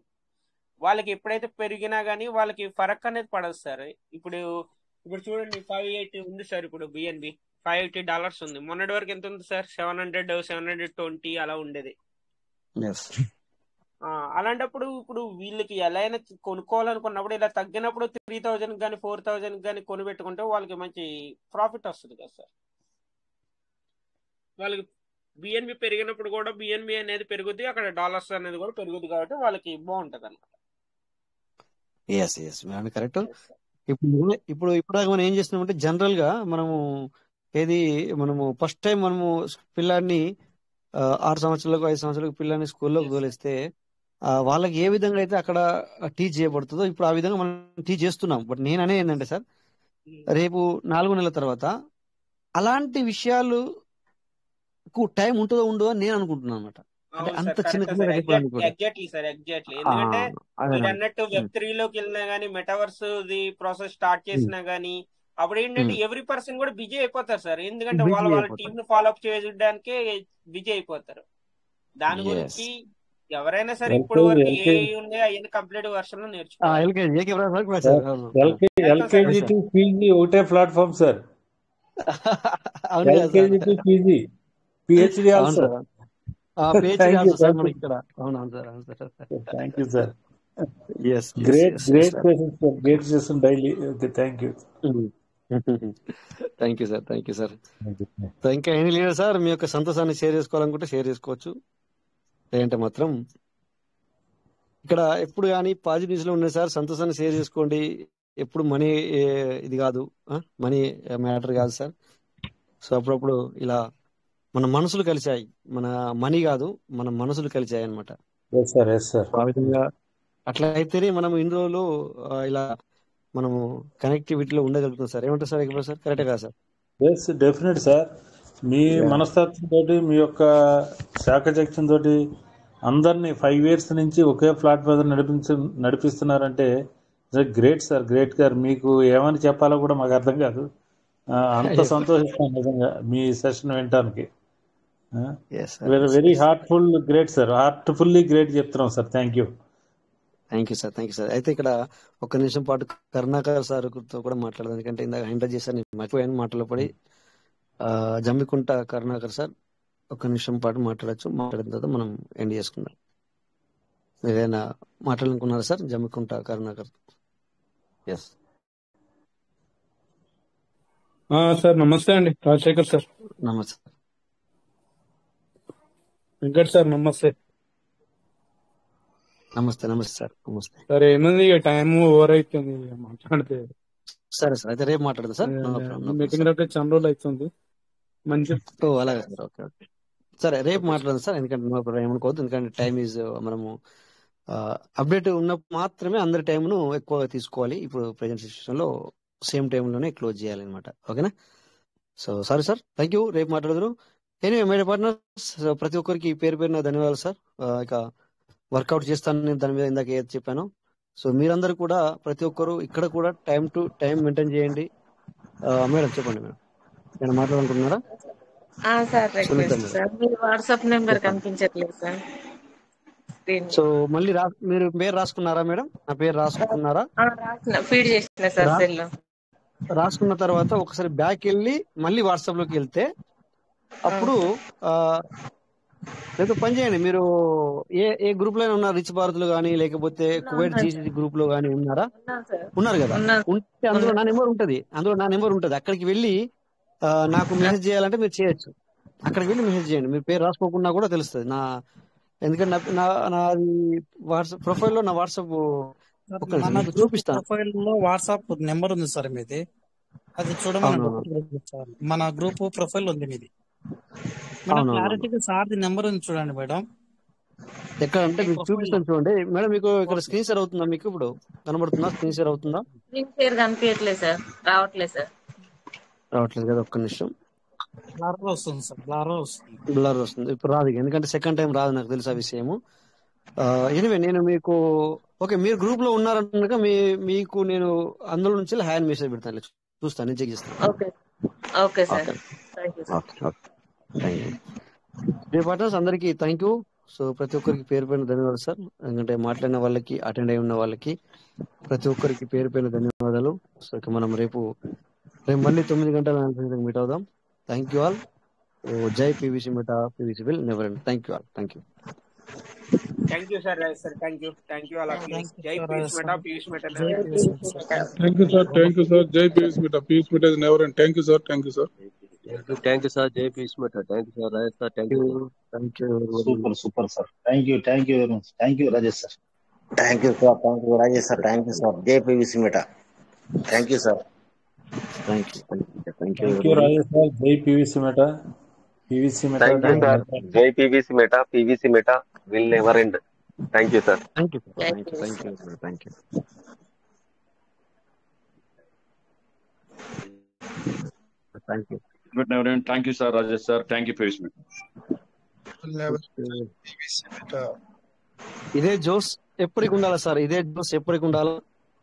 వాళ్ళకి ఎప్పుడైతే పెరిగినా గానీ వాళ్ళకి ఫరక్ అనేది పడదు సార్. ఇప్పుడు చూడండి 580 ఉంది సార్, ఇప్పుడు బిఎన్బి $580 ఉంది. మొన్నటి వరకు ఎంత ఉంది సార్? 700, 720 అలా ఉండేది. అలాంటప్పుడు ఇప్పుడు వీళ్ళకి ఎలా అయినా కొనుక్కోవాలనుకున్నప్పుడు ఇలా తగ్గినప్పుడు 3000 కానీ 4000 కానీ కొనిపెట్టుకుంటే వాళ్ళకి మంచి ప్రాఫిట్ వస్తుంది కదా సార్. వాళ్ళకి బిఎన్బి పెరిగినప్పుడు కూడా బిఎన్బి అనేది పెరుగుద్ది, అక్కడ డాలర్స్ అనేది కూడా పెరుగుద్ది, కాబట్టి వాళ్ళకి బాగుంటది అనమాట. Yes madam correct. ఇప్పుడు మనం ఏం చేస్తున్నామంటే జనరల్ గా మనము ఫస్ట్ టైం మనము పిల్లాడిని 6 సంవత్సరాలకు 5 సంవత్సరాలకు పిల్లాడిని స్కూల్లోకి తోలిస్తే వాళ్ళకి ఏ విధంగా అయితే అక్కడ టీచ్ చేయబడుతుందో ఇప్పుడు ఆ విధంగా మనం టీచ్ చేస్తున్నాం. బట్ నేను అనేది ఏంటంటే సార్, రేపు 4 నెలల తర్వాత అలాంటి విషయాలు టైం ఉంటుందో ఉండదో అని నేను అనుకుంటున్నాను అనమాట. అంటే అవును అంత సార్, చిన్న కరెక్ట్ సార్, పిల్లలకి కూడా ఎగ్జాక్ట్లీ సార్, ఎగ్జాక్ట్లీ. ఎందుకంటే మీరు అన్నట్టు Web3 లోకి వెళ్ళినా గానీ, మెటావర్స్ ది ప్రాసెస్ స్టార్ట్ చేసినా గానీ, అప్పుడు ఏంటంటే ఎవ్రీ పర్సన్ కూడా బిజీ అయిపోతారు సార్. ఎందుకంటే బిజీ వాళ్ళ అయిపోతారు. టీమ్ ను ఫాలో అప్ చేయడానికే బిజీ అయిపోతారు. దాని ఎస్ గురించి ఎవరైనా సరే ఇప్పుడు వరకు ఏ ఉంది అవన్నీ కంప్లీట్ వర్షన్ లో నేర్చుకోవాలి. ఎల్కేజీ ఏకే బ్రదర్ కూడా సార్. అవును వెళ్తాం సార్, ఎల్కేజీ టు పీజీ ఒకటే ప్లాట్ఫామ్ సార్. అవును కదా sir. LKG to PG, PhD అవును also. Sir. PhD thank you also sir thank మనకి ఇక్కడ. అవును sir. Thank you sir. Yes great sir. Session sir, great session daily. Okay, thank you. Thank you sir. So ఇంకా ఏం లేదు sir, మీ యొక్క సంతోషాన్ని share చేసుకోవాలనుకుంటే షేర్ చేసుకోవచ్చు. లేదంటే మాత్రం ఇక్కడ ఎప్పుడు కానీ పాజిటివ్ న్యూస్ లో ఉన్నాయి సార్. సంతోషాన్ని షేర్ చేసుకోండి. ఎప్పుడు మనీ ఇది కాదు, మనీ మ్యాటర్ కాదు సార్. సో అప్పుడప్పుడు ఇలా మన మనసులు కలిసాయి, మన మనీ కాదు మన మనసులు కలిసాయి అనమాట. Yes sir, yes sir. ఆ విధంగా అట్లా అయితేనే మనం ఇన్ని రోజులు ఇలా మనము కనెక్టివిటీలో ఉండగలుగుతాం సార్. ఏమంటారు సార్? ఎక్కడ సార్ కరెక్టే కదా సార్? Yes, definite sir. మీ మనస్తత్వం తోటి, మీ యొక్క శాఖచక్యం తోటి అందరినీ 5 years నుంచి ఒకే ఫ్లాట్ మీద నడిపిస్తున్నారంటే గ్రేట్ సార్, గ్రేట్ గారు. మీకు ఏమని చెప్పాలో కూడా మాకు అర్థం కాదు. అంత సంతోషిస్తాను నిజంగా మీ సెషన్ వినటానికి. Very heartful, great sir. Heartfully great చెప్తున్నాం సార్. Thank you sir. అయితే ఇక్కడ 1 నిమిషం పాటు కరుణాకర్ సార్ తో కూడా మాట్లాడదాం. ఎందుకంటే ఇందాక ఎంటర్ చేశాను, నేను మర్చిపోయాను మాటలో పడి. జమ్మికుంట కరుణాకర్ సార్ 1 నిమిషం పాటు మాట్లాడచ్చు. మాట్లాడిన తర్వాత మనం ఎండ్ చేసుకుందాం. ఏదైనా మాట్లాడాలనుకున్నారా sir? Jammikunta Karunakar. Yes sir, నమస్తే అండి. రాజశేఖర్ సార్. నమస్తే వెంకట్ సార్. నమస్తే సార్. నమస్తే సార్. ఏముంది, టైం ఓవర్ అవుతుంది మాట్లాడితే. సరే సార్, అయితే రేపు మాట్లాడదాం సార్. మీటింగ్ రేపు చాలా రోజులు అవుతుంది. మంచి అలాగే సార్. ఓకే సరే, రేపు మాట్లాడదాం సార్. ఎందుకంటే ఏమనుకోవద్దు, ఎందుకంటే టైం ఈజ్ మనము అప్డేట్ ఉన్నప్పుడు మాత్రమే అందరి టైంను ఎక్కువగా తీసుకోవాలి. ఇప్పుడు ప్రెజెంట్ సిచ్యువేషన్ లో సేమ్ టైంలోనే క్లోజ్ చేయాలి అనమాట. ఓకేనా? So sorry sir, thank you. రేపు మాట్లాడదురు. ఎనీవే మై పార్ట్నర్స్, ప్రతి ఒక్కరికి పేరు పేరున ధన్యవాదాలు సార్. ఇక వర్కౌట్ చేస్తాను నేను దాని మీద, ఇందాక ఏది చెప్పాను. సో మీరందరూ కూడా ప్రతి ఒక్కరు ఇక్కడ కూడా టైం టు టైం మెయింటైన్ చేయండి. మేడం చెప్పండి. మేడం నేను మాట్లాడాలనుకుంటున్నారా? సార్, రిక్వెస్ట్ సార్, మీ వాట్సాప్ నెంబర్ కనిపించట్లేదు సార్. సో మళ్ళీ మీరు పేరు రాసుకున్నారా మేడం? నా పేరు రాసుకున్నారా? ఫీడ్ చేసిన సార్ సెల్ లో. రాసుకున్న తర్వాత ఒకసారి బ్యాక్ వెళ్ళి మళ్ళీ వాట్సాప్ లోకి వెళ్తే అప్పుడు లేదా పని చేయండి. మీరు ఏ గ్రూప్ లో ఉన్నారు? రిచ్ భారత్లు కానీ లేకపోతే కువైట్ జీసీసీ గ్రూప్ లో కానీ ఉన్నారా? ఉన్నారు కదా. ఉంటే అందులో నా నెంబర్ ఉంటది. అక్కడికి వెళ్ళి నాకు మెసేజ్ చేయాలంటే మీరు చేయొచ్చు. అక్కడికి వెళ్ళి మెసేజ్ చేయండి. మీరు పేరు రాసుకోకుండా కూడా తెలుస్తుంది. ఎందుకంటే నాది వాట్సాప్ ప్రొఫైల్ లో నా వాట్సాప్ చూపిస్తాను. ప్రొఫైల్ లో వాట్సాప్ నెంబర్ ఉంది సార్ మీది, అది చూడమని మన గ్రూప్ ప్రొఫైల్ ఉంది మీది. క్లారిటీగా సార్ ది నెంబర్ ఉంది చూడండి మేడం. ఎక్కడ అంటే మీకు చూపిస్తాను చూడండి మేడం. మీకు ఇక్కడ స్క్రీన్ షేర్ అవుతుందా? మీకు ఇప్పుడు కనబడుతుందా? స్క్రీన్ షేర్ అవుతుందా? స్క్రీన్ షేర్ కనిపించట్లేదు సార్, రావట్లేదు కదా. ఒక్క నిమిషం. బ్లర్ వస్తుంది సార్, బ్లర్ వస్తుంది. ఇప్పుడు రాదు, ఎందుకంటే సెకండ్ టైం రాదు, నాకు తెలుసు ఆ విషయము. ఎనివే నేను మీకు ఓకే, మీరు గ్రూప్ లో ఉన్నారనక మీకు నేను అందులో నుంచి హ్యాండ్ మెసేజ్ పెడతాను, చూస్తాను, నేను చెక్ చేస్తాను. పార్ట్నర్స్ అందరికి థ్యాంక్ యూ. సో ప్రతి ఒక్కరికి పేరు పైన ధన్యవాదాలు సార్. ఎందుకంటే మాట్లాడిన వాళ్ళకి, అటెండ్ అయి ఉన్న వాళ్ళకి ప్రతి ఒక్కరికి పేరు పైన ధన్యవాదాలు. సో ఇక మనం రేపు మళ్ళీ 9 గంటల మీట్ అవుదాం. Thank you all. జై PVC meta, PVC will never end. Thank you all. Thank you sir. Thank you all. జై PVC meta, PVC meta. Thank you sir. జై PVC meta, PVC meta is never end. Thank you sir. Thank you sir. జై peace meta. Thank you sir. Rajesh sir. Thank you sir. Thank you super sir. Thank you very much. Thank you Rajesh sir. Thank you sir. Thank you Rajesh sir. Thank you sir. జై PVC meta. Thank you sir. Thank you thank you Rajesh sir. జై PVC meta. PVC meta. Thank you sir. జై PVC meta. PVC meta will never end. Thank you sir. Thank you thank you thank sir. You thank you thank you thank you sir. Rajesh sir. Thank you PVC meta. ఇదే జోస్ ఎప్పటికి ఉండాలి sir. ఇదే జోస్ ఎప్పటికి ఉండాలి.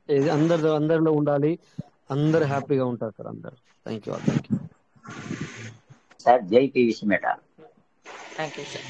ఇది అందరిలో ఉండాలి. అందరు హ్యాపీగా ఉంటారు సార్. అందరు థ్యాంక్ యూ. సార్ జై PVC meta. Thank you sir.